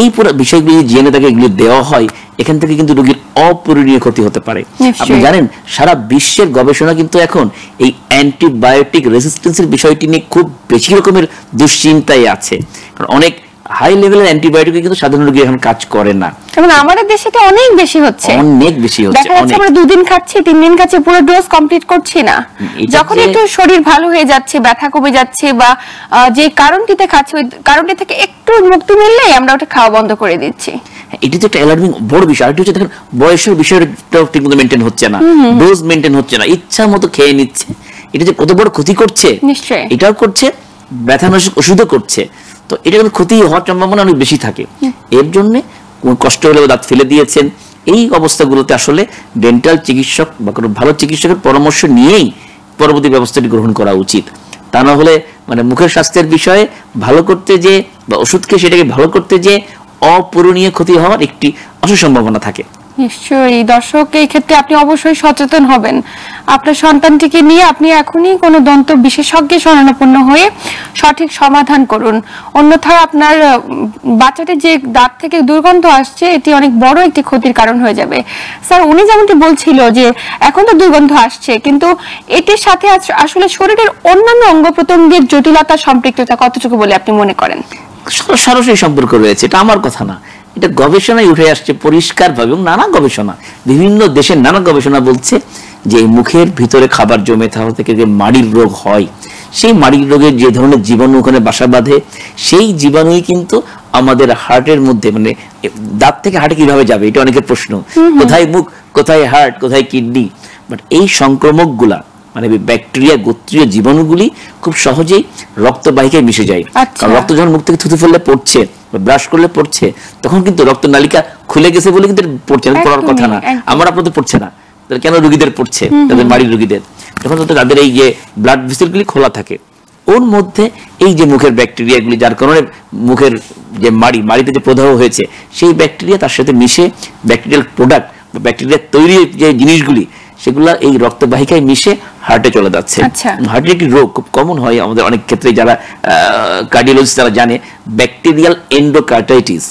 এই পুরো বিষয়গুলি জেনে তাকে এগুলি দেওয়া হয়, এখান থেকে কিন্তু রোগীর অপূরণীয় ক্ষতি হতে পারে। আপনি জানেন সারা বিশ্বের গবেষণা কিন্তু এখন এই অ্যান্টিবায়োটিক রেজিস্ট্যান্সের বিষয়টি নিয়ে খুব বেশি রকমের দুশ্চিন্তায় আছে, কারণ অনেক হাই লেভেলের অ্যান্টিবায়োটিক কিন্তু সাধারণ রোগী এখন কাজ করে না, এবং আমাদের দেশে তো অনেক বেশি হচ্ছে, অনেক বেশি হচ্ছে। দেখা যাচ্ছে আমরা 2 দিন খাচ্ছি, 3 দিন খাচ্ছি, পুরো ডোজ কমপ্লিট করছি না। যখন একটু শরীর ভালো হয়ে যাচ্ছে, ব্যথা কমে যাচ্ছে, বা যে কারণটিতে খাচ্ছি ওই কারণটি থেকে একটু মুক্তি মিললেই আমরা ওটা খাওয়া বন্ধ করে দিচ্ছি। এটি তো একটা অ্যালার্মিং বড় বিষয়। আরেকটি হচ্ছে দেখেন বয়সের বিষয়টা ঠিকমতো মেনটেন হচ্ছে না, ডোজ মেনটেন হচ্ছে না, ইচ্ছা মতো খেয়ে নিচ্ছে। এটা যে কত বড় ক্ষতি করছে, নিশ্চয়ই এটাও করছে, ব্যথানাশক ওষুধও করছে। তো এটা কিন্তু ক্ষতি হওয়ার সম্ভাবনা অনেক বেশি থাকে। এর জন্য কষ্ট হলে দাঁত ফেলে দিয়েছেন, এই অবস্থাগুলোতে আসলে ডেন্টাল চিকিৎসক বা কোনো ভালো চিকিৎসকের পরামর্শ নিয়েই পরবর্তী ব্যবস্থাটি গ্রহণ করা উচিত। তা না হলে মানে মুখের স্বাস্থ্যের বিষয়ে ভালো করতে যে বা ওষুধ খেয়ে সেটাকে ভালো করতে যে অপূরণীয় ক্ষতি হওয়ার একটি অসম্ভব সম্ভাবনা থাকে। নিশ্চয়ই দর্শক, এই ক্ষেত্রে আপনি অবশ্যই সচেতন হবেন। আপনার সন্তানটিকে নিয়ে আপনি এখনই কোনো দন্ত বিশেষজ্ঞের শরণাপন্ন হয়ে সঠিক সমাধান করুন, অন্যথায় আপনার বাচ্চাটির যে দাঁত থেকে দুর্গন্ধ আসছে এটি অনেক বড় একটি ক্ষতির কারণ হয়ে যাবে। স্যার, উনি যেমনটি বলছিল যে এখন তো দুর্গন্ধ আসছে, কিন্তু এটির সাথে আসলে শরীরের অন্যান্য অঙ্গ প্রত্যঙ্গের জটিলতা সম্পৃক্ততা কতটুকু বলে আপনি মনে করেন? সরাসরি সম্পর্ক রয়েছে, এটা আমার কথা না, এটা গবেষণায় উঠে আসছে পরিষ্কারভাবে, এবং নানা গবেষণা, বিভিন্ন দেশের নানা গবেষণা বলছে যে মুখের ভিতরে খাবার জমে থাকা থেকে যে মাড়ির রোগ হয়, সেই মাড়ির রোগের যে ধরনের জীবাণু ওখানে বাসা বাঁধে, সেই জীবাণুই কিন্তু আমাদের হার্টের মধ্যে, মানে দাঁত থেকে হার্টে কিভাবে যাবে, এটা অনেকের প্রশ্ন, কোথায় মুখ, কোথায় হার্ট, কোথায় কিডনি। বাট এই সংক্রমকগুলা মানে ব্যাকটেরিয়া গোত্রীয় জীবাণুগুলি খুব সহজেই রক্তবাহিকায় মিশে যায়। কারণ রক্ত যখন মুখ থেকে থুতু ফেললে পড়ছে, ব্রাশ করলে পড়ছে, তখন কিন্তু রক্ত নালিকা খুলে গেছে বলে কিন্তু পড়ছে না, পড়ার কথা না। আমার আপনাদের পড়ছে না, কেন রোগীদের পড়ছে, তাদের মাড়ির রোগীদের, তখন তো তাদের এই যে ব্লাড ভেসেলগুলি খোলা থাকে, ওর মধ্যে এই যে মুখের ব্যাকটেরিয়াগুলি, যার কারণে মুখের যে মাড়িতে যে প্রদাহ হয়েছে, সেই ব্যাকটেরিয়া তার সাথে মিশে ব্যাকটেরিয়াল প্রোডাক্ট বা ব্যাকটেরিয়ার তৈরি যে জিনিসগুলি সেগুলা এই রক্তবাহিকায় মিশে হার্টে চলে যাচ্ছে। হার্টের একটি রোগ খুব কমন হয় আমাদের অনেক ক্ষেত্রে, যারা কার্ডিওলজিস্ট তারা জানে, ব্যাকটেরিয়াল এন্ডোকার্টাইটিস।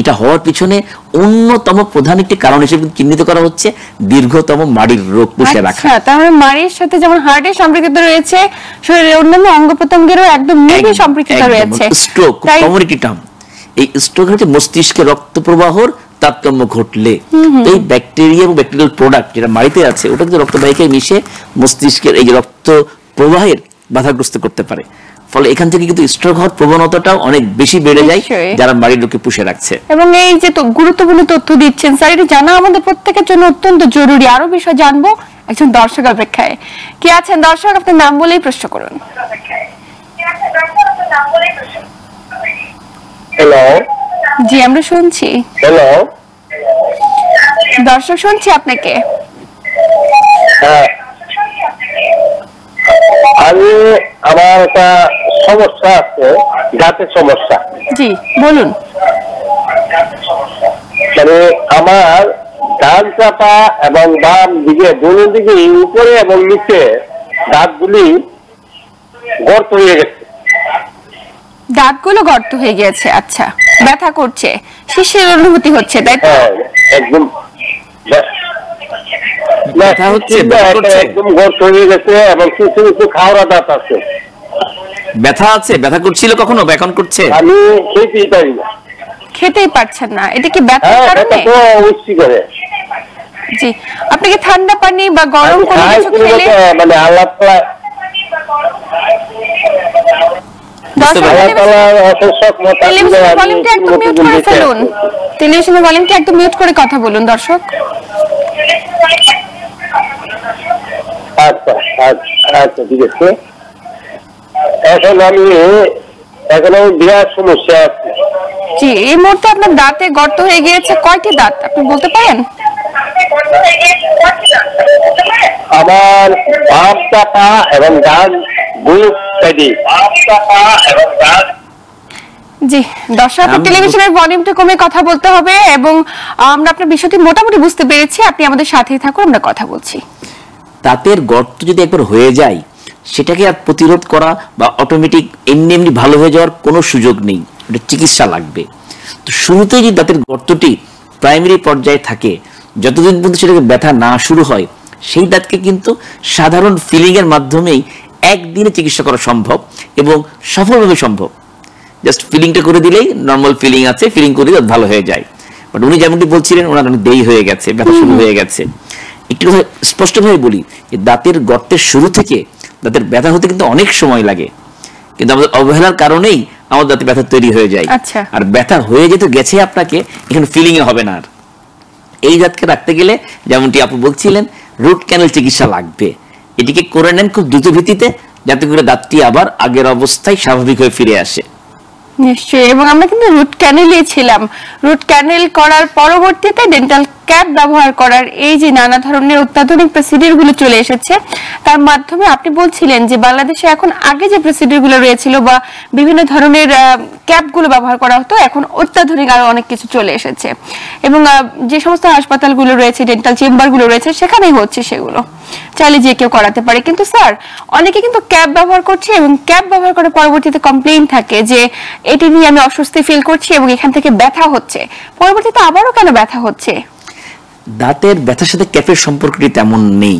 এটা হওয়ার পিছনে অন্যতম প্রধান একটি কারণ হিসেবে চিহ্নিত করা হচ্ছে দীর্ঘতম মাড়ির রোগ পুষে রাখা। তার মানে মাড়ির সাথে যেমন হার্টের সম্পর্কিত রয়েছে, শরীরের অন্যান্য অঙ্গ প্রত্যঙ্গেরও একদম নিবিড় সম্পর্কিত রয়েছে। স্ট্রোক কমিউনিটি টার্ম, এই স্ট্রোক হচ্ছে মস্তিষ্কে রক্ত প্রবাহর তারতম্য ঘটলে এই ব্যাকটেরিয়া এবং ব্যাকটেরিয়াল প্রোডাক্ট যেটা মাড়িতে আছে ওটা কিন্তু রক্তবাহিকায় মিশে মস্তিষ্কের এই যে রক্ত প্রবাহের বাধাগ্রস্ত করতে পারে। ফলে এখান থেকে কিন্তু স্ট্রোক হওয়ার প্রবণতাটাও অনেক বেশি বেড়ে যায় যারা মাড়ির রোগকে পুষে রাখছে। এবং এই যে গুরুত্বপূর্ণ তথ্য দিচ্ছেন স্যার, এটা জানা আমাদের প্রত্যেকের জন্য অত্যন্ত জরুরি। আরো বিষয় জানবো একজন দর্শক অপেক্ষায় কি আছেন। দর্শক, আপনার নাম বলেই প্রশ্ন করুন। হ্যালো। জি, আমরা শুনছি। হ্যালো দর্শক, শুনছি আপনাকে। হ্যাঁ, আমি আমার একটা সমস্যা আছে, দাঁতের সমস্যা। জি বলুন। মানে আমার ডান চাপা এবং বাম দিকে দুই দিকে উপরে এবং নিচে দাঁতগুলি গর্ত হয়ে গেছে। দাঁতগুলো গর্ত হয়ে গেছে, আচ্ছা, ব্যথা করছে, শিশির অনুভূতি হচ্ছে, তাই তো? একদম ব্যথা হচ্ছে, একদম গর্ত হয়ে গেছে এবং কিছু কিছু খাওয়া দাঁত আছে। ব্যথা আছে, ব্যথা করছিল কখনো, এখন করছে? আমি খেতেই পারি না। খেতেই পারছেন না, এটা কি ব্যথার কারণে? জি, আপনি কি ঠান্ডা পানি বা গরম কোনো কিছু খেলে? মানে আল্লাহ টেলিভিশনের ভলিউমটা একদম মিউট করে ফেলুন। টেলিভিশনের ভলিউমটা একদম মিউট করে কথা বলুন দর্শক। আচ্ছা আচ্ছা, ঠিক আছে। এখন আমি বিরাট সমস্যা আছে। জি, এই মুহূর্তে আপনার দাঁতে গর্ত হয়ে গিয়েছে, কয়টি দাঁত আপনি বলতে পারেন? আমার বাম চাপা এবং ডান দুই সাইডে। জি দর্শক, টেলিভিশনের ভলিউমটা কমে কথা বলতে হবে, এবং আমরা আপনার বিষয়টি মোটামুটি বুঝতে পেরেছি। আপনি আমাদের সাথেই থাকুন, আমরা কথা বলছি। দাঁতের গর্ত যদি একবার হয়ে যায় সেটাকে আর প্রতিরোধ করা বা অটোমেটিক এমনি ভালো হয়ে যাওয়ার কোনো সুযোগ নেই, এটা চিকিৎসা লাগবে। তো শুরুতেই যদি দাঁতের গর্তটি প্রাইমারি পর্যায়ে থাকে, যতদিন পর্যন্ত সেটাকে ব্যথা না শুরু হয়, সেই দাঁতকে কিন্তু সাধারণ ফিলিং এর মাধ্যমেই একদিনে চিকিৎসা করা সম্ভব এবং সফলভাবে সম্ভব। জাস্ট ফিলিংটা করে দিলেই নর্মাল ফিলিং আছে, ফিলিং করে দিলে ভালো হয়ে যায়। বাট উনি যেমনটি বলছিলেন ওনার অনেক দেরি হয়ে গেছে, ব্যথা শুরু হয়ে গেছে। একটু কথা স্পষ্টভাবে বলি যে দাঁতের গর্তের শুরু থেকে দাঁতের ব্যথা হতে কিন্তু অনেক সময় লাগে, কিন্তু আমাদের অবহেলার কারণেই আমাদের দাঁতে ব্যথা তৈরি হয়ে যায়। আর ব্যথা হয়ে যেতে গেছে আপনাকে, এখানে ফিলিং এ হবে না। আর এই দাঁতকে রাখতে গেলে যেমনটি আপু বলছিলেন রুট ক্যানেল চিকিৎসা লাগবে। এটিকে করে নেন খুব দ্রুত ভিত্তিতে, যাতে করে দাঁতটি আবার আগের অবস্থায় স্বাভাবিক হয়ে ফিরে আসে। নিশ্চয়ই। এবং আমরা কিন্তু রুট ক্যানেলে ছিলাম, রুট ক্যানেল করার পরবর্তীতে ডেন্টাল ক্যাপ ব্যবহার করার এই যে নানা ধরনের অত্যাধুনিক প্রসিডিউর গুলো চলে এসেছে, তার মাধ্যমে আপনি বলছিলেন যে বাংলাদেশে এখন আগে যে প্রসিডিউর গুলো রয়েছিল বা বিভিন্ন ধরনের ক্যাপ গুলো ব্যবহার করা হতো, এখন অত্যাধুনিক আরো অনেক কিছু চলে এসেছে। এবং যে সমস্ত হাসপাতালগুলো রয়েছে, ডেন্টাল চেম্বার গুলো রয়েছে, সেখানেই হচ্ছে সেগুলো, চাইলে যে কেউ করাতে পারে। কিন্তু স্যার অনেকে কিন্তু ক্যাপ ব্যবহার করছে এবং ক্যাপ ব্যবহার করার পরবর্তীতে কমপ্লেইন থাকে যে এটি নিয়ে আমি অস্বস্তি ফিল করছি এবং এখান থেকে ব্যথা হচ্ছে, পরবর্তীতে আবারও কেন ব্যথা হচ্ছে? দাঁতের ব্যথার সাথে ক্যাপের সম্পর্কটি তেমন নেই।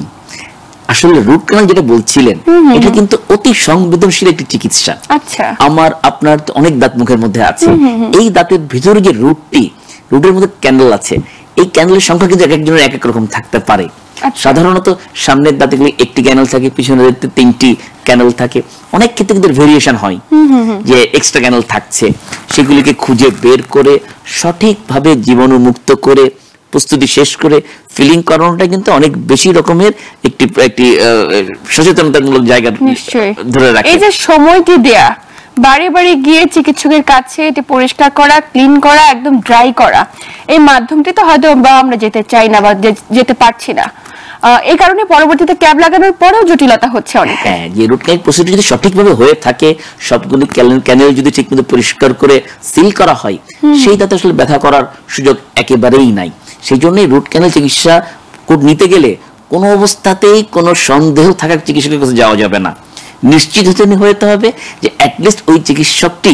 আসলে রুট ক্যানাল যেটা বলছিলেন এটা কিন্তু অতি সংবেদনশীল একটি চিকিৎসা। আচ্ছা, আমার আপনার অনেক দাঁত মুখের মধ্যে আছে, এই দাঁতের ভিতরে যে রুটের মধ্যে ক্যানেল আছে, এই ক্যানেলের সংখ্যা কিন্তু এক একজনের এক এক রকম থাকতে পারে। সাধারণত সামনের দাঁতে একটি ক্যানেল থাকে, পিছনের দাঁতে 3টি ক্যানেল থাকে। অনেক ক্ষেত্রে কিন্তু ভেরিয়েশন হয় যে এক্সট্রা ক্যানেল থাকছে, সেগুলিকে খুঁজে বের করে সঠিকভাবে জীবাণুমুক্ত করে প্রস্তুতি শেষ করে ফিলিং করানোটা কিন্তু অনেক বেশি রকমের একটি সচেতনতামূলক জায়গা ধরে রাখে। এই যে সময়টি দেয়া, বাড়ি বাড়ি গিয়ে চিকিৎসকের কাছে এটি পরিষ্কার করা, ক্লিন করা, একদম ড্রাই করা, এই মাধ্যমটি তো হয়তো আমরা যেতে চাই না বা যেতে পারছি না। এই কারণে পরবর্তীতে ক্যাপ লাগানোর পরেও জটিলতা হচ্ছে অনেক। হ্যাঁ, যে রুট ক্যানেল প্রসিডিউর যদি সঠিকভাবে হয়ে থাকে, সবগুলি ক্যানেল যদি ঠিকমতো পরিষ্কার করে সিল করা হয়, সেই দাঁতে আসলে ব্যথা করার সুযোগ একেবারেই নাই। সেই জন্যই রুট ক্যানেল চিকিৎসা নিতে গেলে কোনো অবস্থাতেই কোনো সন্দেহ থাকার চিকিৎসকের কাছে যাওয়া যাবে না। নিশ্চিত হতে হবে যে অ্যাটলিস্ট ওই চিকিৎসকটি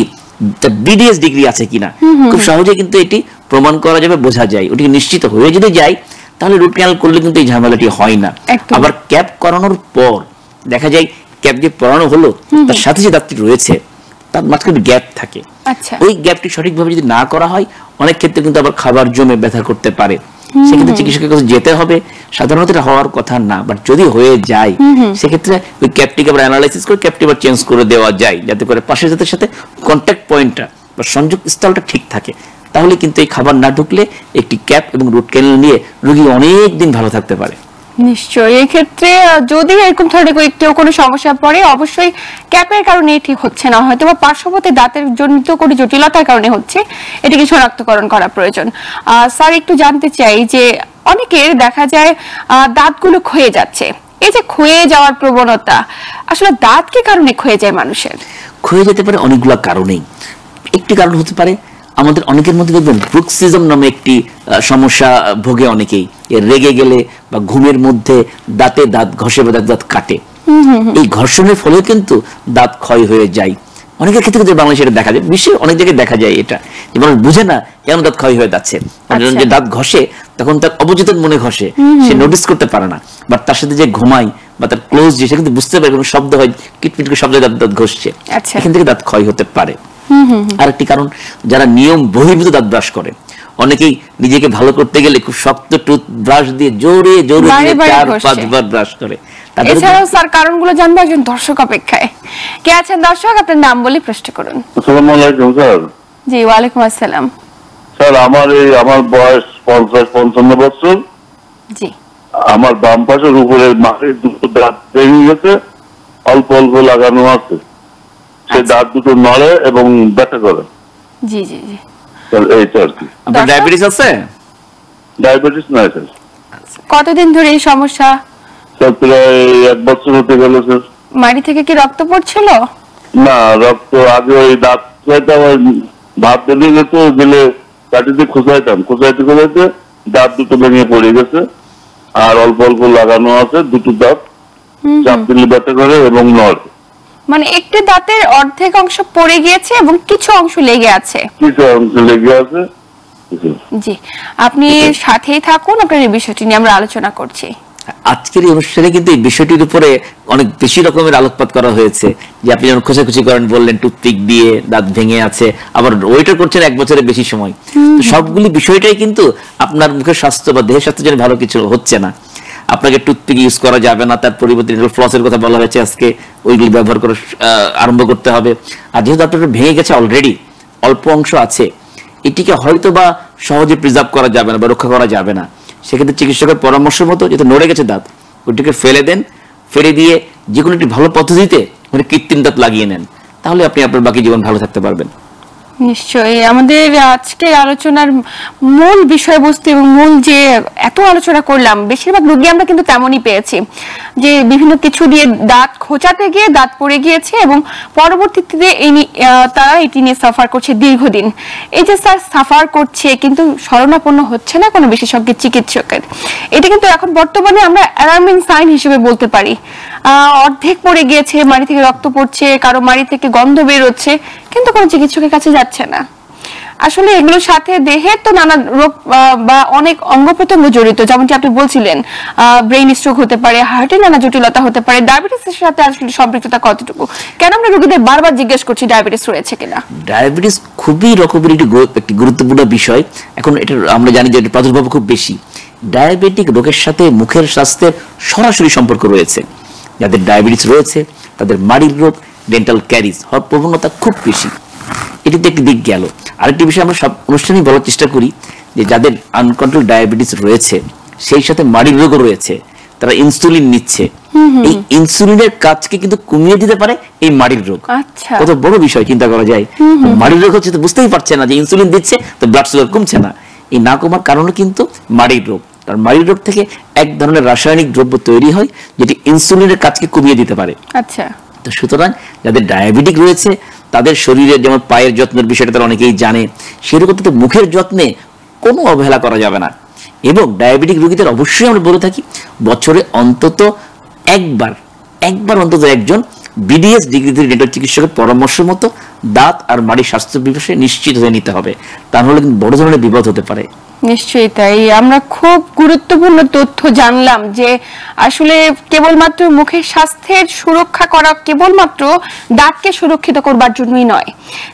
বিডিএস ডিগ্রি আছে কিনা। খুব সহজে কিন্তু এটি প্রমাণ করা যাবে, বোঝা যায়। ওটিকে নিশ্চিত হয়ে যদি যায় তাহলে রুট ক্যানাল করলে কিন্তু এই ঝামেলাটি হয় না। আবার ক্যাপ করানোর পর দেখা যায় ক্যাপ যে পরানো হলো তার সাথে যে দাঁতটি রয়েছে তার মাঝখানে গ্যাপ থাকে। ওই গ্যাপটি সঠিকভাবে যদি না করা হয় অনেক ক্ষেত্রে কিন্তু আবার খাবার জমে ব্যথা করতে পারে। সেক্ষেত্রে চিকিৎসকের কাছে যেতে হবে। সাধারণত এটা হওয়ার কথা না, বাট যদি হয়ে যায় সেক্ষেত্রে ওই ক্যাপটিকে আবার অ্যানালাইসিস করে ক্যাপটি আবার চেঞ্জ করে দেওয়া যায়, যাতে করে পাশের দাঁতের সাথে কন্ট্যাক্ট পয়েন্টটা বা সংযোগ স্থলটা ঠিক থাকে। তাহলে কিন্তু এই খাবার না ঢুকলে একটি ক্যাপ এবং রুট ক্যানেল নিয়ে রোগী অনেক দিন ভালো থাকতে পারে। নিশ্চয়ই। এই ক্ষেত্রে যদি এরকম ধরনের কেউ কোনো সমস্যা পড়ে, অবশ্যই ক্যাপের কারণে ঠিক হচ্ছে না, হয়তো বা পার্শ্ববর্তী দাঁতের জনিত কোনো জটিলতার কারণে হচ্ছে, এটিকে শনাক্তকরণ করা প্রয়োজন। স্যার একটু জানতে চাই যে অনেকের দেখা যায় দাঁতগুলো ক্ষয়ে যাচ্ছে, এই যে ক্ষয়ে যাওয়ার প্রবণতা, আসলে দাঁত কি কারণে ক্ষয়ে যায় মানুষের? ক্ষয়ে যেতে পারে অনেকগুলো কারণেই। একটি কারণ হতে পারে আমাদের অনেকের মধ্যে দেখবেন ব্রুক্সিজম নামে একটি সমস্যা ভোগে অনেকেই। রেগে গেলে বা ঘুমের মধ্যে দাঁতে দাঁত ঘষে বা দাঁত কাটে, এই ঘর্ষণের ফলে কিন্তু দাঁত ক্ষয় হয়ে যায়। অনেকের ক্ষেত্রে কিন্তু বাংলাদেশে এটা দেখা যায়, বিশ্বের অনেক জায়গায় দেখা যায় এটা, যে মানুষ বুঝে না কেন দাঁত ক্ষয় হয়ে যাচ্ছে। যে দাঁত ঘষে তখন তার অবচেতন মনে ঘষে, সে নোটিস করতে পারে না। বাট তার সাথে যে ঘুমায় বা তার ক্লোজ যে, সে কিন্তু বুঝতে পারে কোনো শব্দ হয়, কিটমিট করে শব্দ দাঁত ঘষছে, এখান থেকে দাঁত ক্ষয় হতে পারে। আরেকটি কারণ, যারা নিয়ম বহির্ভূত দাঁত ব্রাশ করে, অনেকেই নিজেকে ভালো করতে গেলে খুব শক্ত টুথ ব্রাশ দিয়ে জোরে জোরে 4-5 বার ব্রাশ করে। এছাড়াও স্যার কারণগুলো জানবো একজন দর্শক অপেক্ষায়। কে আছেন দর্শক? আপনার নাম বলে প্রশ্ন করুন। আসসালামু আলাইকুম স্যার। জি ওয়ালাইকুম আসসালাম। স্যার আমার বয়স 50-55 বছর। জি। আমার বাম পাশের উপরের মাথায় দুটো দাঁত ভেঙে গেছে, অল্প অল্প লাগানো আছে। সেই দাঁত দুটো নড়ে এবং ব্যথা করে। জি জি জি। এইটা আর কি। আপনার ডায়াবেটিস আছে? ডায়াবেটিস নাই স্যার। কতদিন ধরে এই সমস্যা? স্যার প্রায় 1 বছর হতে গেল স্যার। মাড়ি থেকে কি রক্ত পড়ছিল? না, রক্ত আগে ওই দাঁত খাইতাম, ভাত বেরিয়ে গেছে, গেলে কাটিতে খোঁচাইতে দাঁত দুটো ভেঙে পড়ে গেছে, আর অল্প অল্প লাগানো আছে দুটো দাঁত, চাপ দিলে ব্যথা করে এবং নড়ে। মানে একটি দাঁতের অর্ধেক অংশ পড়ে গিয়েছে এবং কিছু অংশ লেগে আছে। জি, আপনি সাথেই থাকুন, আপনার এই বিষয়টি নিয়ে আমরা আলোচনা করছি। আজকের এই অনুষ্ঠানে কিন্তু এই বিষয়টির উপরে অনেক বেশি রকমের আলোকপাত করা হয়েছে, যে আপনি যখন খোঁচাখুচি করেন, বললেন টুথপিক দিয়ে দাঁত ভেঙে আছে, আবার ওইটা করছেন 1 বছরের বেশি সময়। তো সবগুলি বিষয়টাই কিন্তু আপনার মুখের স্বাস্থ্য বা দেহের স্বাস্থ্যের জন্য ভালো কিছু হচ্ছে না। আপনাকে টুথপিক ইউজ করা যাবে না, তার পরিবর্তে ফ্লসের কথা বলা হয়েছে আজকে, ওইগুলি ব্যবহার করা আরম্ভ করতে হবে। আর যেহেতু আপনার ভেঙে গেছে অলরেডি, অল্প অংশ আছে, এটিকে হয়তো বা সহজে প্রিজার্ভ করা যাবে না বা রক্ষা করা যাবে না। সেক্ষেত্রে চিকিৎসকের পরামর্শ মতো যেহেতু নড়ে গেছে দাঁত, ওটিকে ফেলে দেন, ফেলে দিয়ে যে কোনো একটি ভালো পদ্ধতিতে মানে কৃত্রিম দাঁত লাগিয়ে নেন, তাহলে আপনি আপনার বাকি জীবন ভালো থাকতে পারবেন। নিশ্চয়ই আমাদের আজকের আলোচনার মূল বিষয়বস্তু এবং মূল যে এত আলোচনা করলাম, বেশিরভাগ রোগী আমরা কিন্তু তেমনই পেয়েছি যে বিভিন্ন কিছু দিয়ে দাঁত খোঁচাতে গিয়ে দাঁত পড়ে গিয়েছে এবং পরবর্তীতে তারা এটি নিয়ে সাফার করছে দীর্ঘদিন। এই যে স্যার সাফার করছে কিন্তু শরণাপন্ন হচ্ছে না কোনো বিশেষজ্ঞ চিকিৎসকের, এটা কিন্তু এখন বর্তমানে আমরা অ্যালার্মিং সাইন হিসেবে বলতে পারি। অর্ধেক পড়ে গিয়েছে, মাড়ি থেকে রক্ত পড়ছে, কারো মাড়ি থেকে গন্ধ বের হচ্ছে, কিন্তু কোনো চিকিৎসকের কাছে যাচ্ছে না। আসলে এগুলোর সাথে দেহের তো নানা রোগ বা অনেক অঙ্গ প্রত্যঙ্গ জড়িত, যেমনটি আপনি বলছিলেন ব্রেইন স্ট্রোক হতে পারে, হার্টের নানা জটিলতা হতে পারে। ডায়াবেটিসের সাথে আসলে সম্পৃক্ততা কতটুকু, কেন আমরা রোগীদের বারবার জিজ্ঞেস করছি ডায়াবেটিস রয়েছে কিনা? ডায়াবেটিস খুবই রকমের একটি গুরুত্বপূর্ণ বিষয়। এখন এটা আমরা জানি যে এর প্রাদুর্ভাব খুব বেশি। ডায়াবেটিক রোগের সাথে মুখের স্বাস্থ্যের সরাসরি সম্পর্ক রয়েছে। যাদের ডায়াবেটিস রয়েছে তাদের মাড়ির রোগ, ডেন্টাল ক্যারিজ হওয়ার প্রবণতা খুব বেশি। এটিতে একটি দিক গেল। আরেকটি বিষয় আমরা সব অনুষ্ঠানেই বলার চেষ্টা করি যে যাদের আনকন্ট্রোল ডায়াবেটিস রয়েছে, সেই সাথে মাড়ির রোগও রয়েছে, তারা ইনসুলিন নিচ্ছে। এই ইনসুলিনের কাজকে কিন্তু কমিয়ে দিতে পারে এই মাড়ির রোগ। কত বড় বিষয় চিন্তা করা যায়। মাড়ির রোগ হচ্ছে তো বুঝতেই পারছে না যে ইনসুলিন দিচ্ছে তো ব্লাড সুগার কমছে না। এই না কমার কারণে কিন্তু মাড়ির রোগ। কারণ মাড়ির রোগ থেকে এক ধরনের রাসায়নিক দ্রব্য তৈরি হয় যেটি ইনসুলিনের কাজকে কমিয়ে দিতে পারে। আচ্ছা, তো সুতরাং যাদের ডায়াবেটিক রয়েছে তাদের শরীরের যেমন পায়ের যত্নের বিষয়টা তারা অনেকেই জানে, সেরকম তো মুখের যত্নে কোনো অবহেলা করা যাবে না। এবং ডায়াবেটিক রোগীদের অবশ্যই আমরা বলে থাকি বছরে অন্তত একবার অন্তত একজন বিডিএস ডিগ্রি ডেন্টাল চিকিৎসকের পরামর্শ মতো দাঁত আর মাড়ির স্বাস্থ্য বিষয়ে নিশ্চিত হয়ে নিতে হবে, তা নাহলে কিন্তু বড় ধরনের বিপদ হতে পারে। নিশ্চয়ই তাই। আমরা খুব গুরুত্বপূর্ণ তথ্য জানলাম যে আসলে কেবলমাত্র মুখের স্বাস্থ্যের সুরক্ষা করা কেবলমাত্র দাঁতকে সুরক্ষিত করবার জন্যই নয়,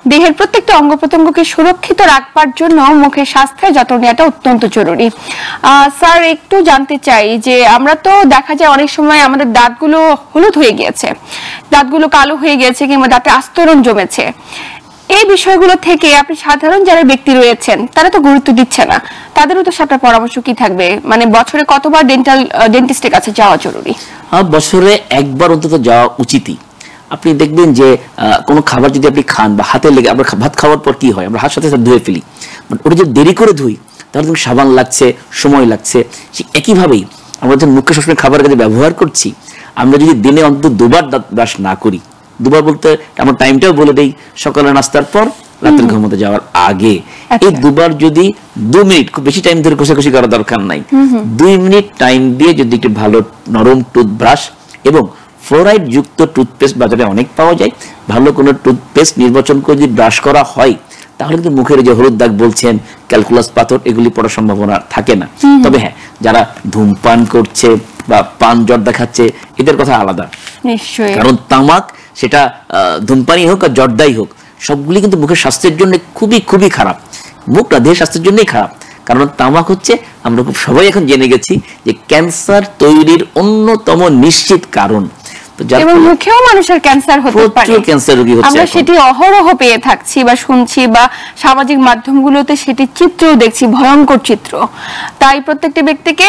দেহের প্রত্যেকটা অঙ্গ প্রত্যঙ্গকে সুরক্ষিত রাখবার জন্য মুখের স্বাস্থ্যের যত্ন নেওয়াটা অত্যন্ত জরুরি। স্যার, একটু জানতে চাই যে আমরা তো দেখা যায় অনেক সময় আমাদের দাঁতগুলো হলুদ হয়ে গিয়েছে, দাঁতগুলো কালো হয়ে গিয়েছে, কিংবা দাঁতে আস্তরণ জমেছে। এই বিষয়গুলো থেকে আপনি সাধারণ যারা ব্যক্তি রয়েছেন তারা তো গুরুত্ব দিচ্ছে না, তাদেরও তো আপনার পরামর্শ কি থাকবে? মানে বছরে কতবার ডেন্টিস্টের কাছে যাওয়া জরুরি? বছরে একবার অন্তত যাওয়া উচিতই। আপনি দেখবেন যে কোনো খাবার যদি আপনি খান বা হাতে লেগে, আমরা ভাত খাওয়ার পর কি হয়, আমরা হাত সাথে সাথে ধুয়ে ফেলি, ওটা যদি দেরি করে ধুই তাহলে তুমি সাবান লাগছে, সময় লাগছে। একইভাবেই আমরা যখন মুখে সবসময় খাবার কাজে ব্যবহার করছি, আমরা যদি দিনে অন্তত 2বার দাঁত ব্রাশ না করি, 2বার বলতে আমরা টাইমটাও বলে দেই, সকালে নাস্তার পর, রাতের ঘুমোতে যাওয়ার আগে, এই 2বার যদি 2 মিনিট, খুব বেশি টাইম ধরে ঘষাঘষি করার দরকার নাই, 2 মিনিট টাইম দিয়ে যদি একটি ভালো নরম টুথব্রাশ এবং ফ্লোরাইড যুক্ত টুথপেস্ট বাজারে অনেক পাওয়া যায়, ভালো কোনো টুথপেস্ট নির্বাচন করে যদি ব্রাশ করা হয় তাহলে কিন্তু মুখের যে হলুদ দাগ বলছেন, ক্যালকুলাস পাথর, এগুলি পড়ার সম্ভাবনা থাকে না। তবে হ্যাঁ, যারা ধূমপান করছে বা পান জর্দা খাচ্ছে এদের কথা আলাদা। নিশ্চয়ই, কারণ তামাক, সেটা ধূমপানই হোক আর জর্দাই হোক, সবগুলি কিন্তু মুখের স্বাস্থ্যের জন্য খুবই খুবই খারাপ। মুখ না, দেহের স্বাস্থ্যের জন্যই খারাপ। কারণ তামাক হচ্ছে, আমরা খুব সবাই এখন জেনে গেছি যে ক্যান্সার তৈরির অন্যতম নিশ্চিত কারণ। এবং মুখেও মানুষের ক্যান্সার হতে পারে, আমরা সেটি অহরহ পেয়ে থাকছি বা শুনছি, বা সামাজিক মাধ্যমগুলোতে সেটি চিত্রও দেখছি, ভয়ঙ্কর চিত্র। তাই প্রত্যেকটি ব্যক্তিকে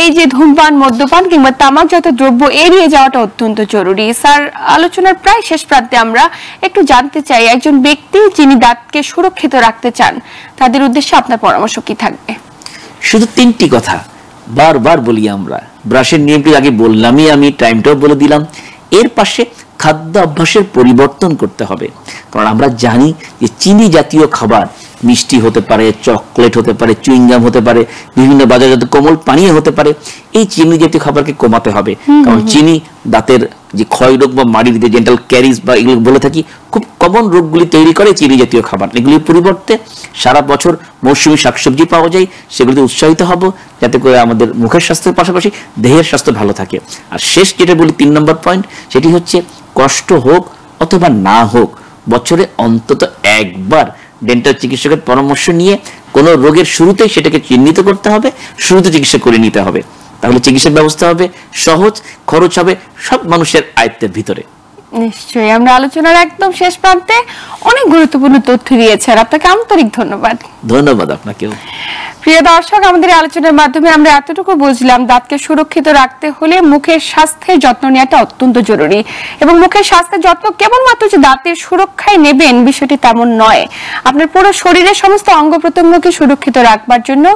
এই যে ধূমপান, মদ্যপান কিংবা তামাকজাত দ্রব্য এড়িয়ে যাওয়াটা অত্যন্ত জরুরি। স্যার, আলোচনার প্রায় শেষ প্রান্তে আমরা একটু জানতে চাই, একজন ব্যক্তি যিনি দাঁতকে সুরক্ষিত রাখতে চান তাদের উদ্দেশ্যে আপনার পরামর্শ কি থাকবে? শুধু 3টি কথা বারবার বলি আমরা। ব্রাশের নিয়মটি আগে বললামই, আমি টাইমটাও বলে দিলাম। এর পাশে খাদ্য অভ্যাসের পরিবর্তন করতে হবে, কারণ আমরা জানি যে চিনি জাতীয় খাবার মিষ্টি হতে পারে, চকলেট হতে পারে, চুইংগাম হতে পারে, বিভিন্ন বাজারজাত কোমল পানীয় হতে পারে। এই চিনি জাতীয় খাবারকে কমাতে হবে, কারণ চিনি দাঁতের যে ক্ষয় রোগ বা মাড়ির যে ডেন্টাল ক্যারিজ বা এগুলো বলে থাকি, খুব কমন রোগগুলি তৈরি করে চিনি জাতীয় খাবার। এগুলির পরিবর্তে সারা বছর মৌসুমী শাকসবজি পাওয়া যায়, সেগুলিতে উৎসাহিত হব যাতে করে আমাদের মুখের স্বাস্থ্যের পাশাপাশি দেহের স্বাস্থ্য ভালো থাকে। আর শেষ যেটা বলি 3 নম্বর পয়েন্ট, সেটি হচ্ছে কষ্ট হোক অথবা না হোক বছরে অন্তত একবার ডেন্টাল চিকিৎসকের পরামর্শ নিয়ে কোনো রোগের শুরুতেই সেটাকে চিহ্নিত করতে হবে, শুরুতে চিকিৎসা করে নিতে হবে। তাহলে চিকিৎসার ব্যবস্থা হবে সহজ, খরচ হবে সব মানুষের আয়ত্তের ভিতরে। নিশ্চয়ই। আমরা আলোচনার একদম শেষ প্রান্তে অনেক গুরুত্বপূর্ণ তথ্য দিয়েছেন, আপনাকে আন্তরিক ধন্যবাদ। ধন্যবাদ আপনাকেও। প্রিয় দর্শক, আমাদের আলোচনার মাধ্যমে আমরা এতটুকু বুঝলাম দাঁতকে সুরক্ষিত রাখতে হলে মুখের স্বাস্থ্যের যত্ন নেওয়াটা অত্যন্ত জরুরি, এবং মুখের স্বাস্থ্যের যত্ন কেবলমাত্র যে দাঁতের সুরক্ষায় নেবেন বিষয়টি তেমন নয়। আপনার পুরো শরীরের সমস্ত অঙ্গ প্রত্যঙ্গকে সুরক্ষিত রাখবার জন্য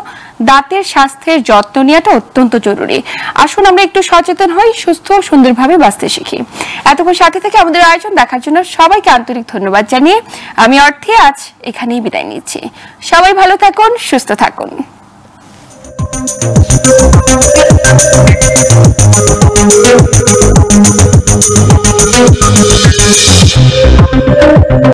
দাঁতের স্বাস্থ্যের যত্ন নেওয়াটা অত্যন্ত জরুরি। আসুন আমরা একটু সচেতন হই, সুস্থ ও সুন্দরভাবে বাঁচতে শিখি। এতক্ষণ সাথে থেকে আমাদের আয়োজন দেখার জন্য সবাইকে আন্তরিক ধন্যবাদ জানিয়ে আমি অর্থী আজ এখানেই বিদায় নিচ্ছি। সবাই ভালো থাকুন, সুস্থ থাকুন। Thank you.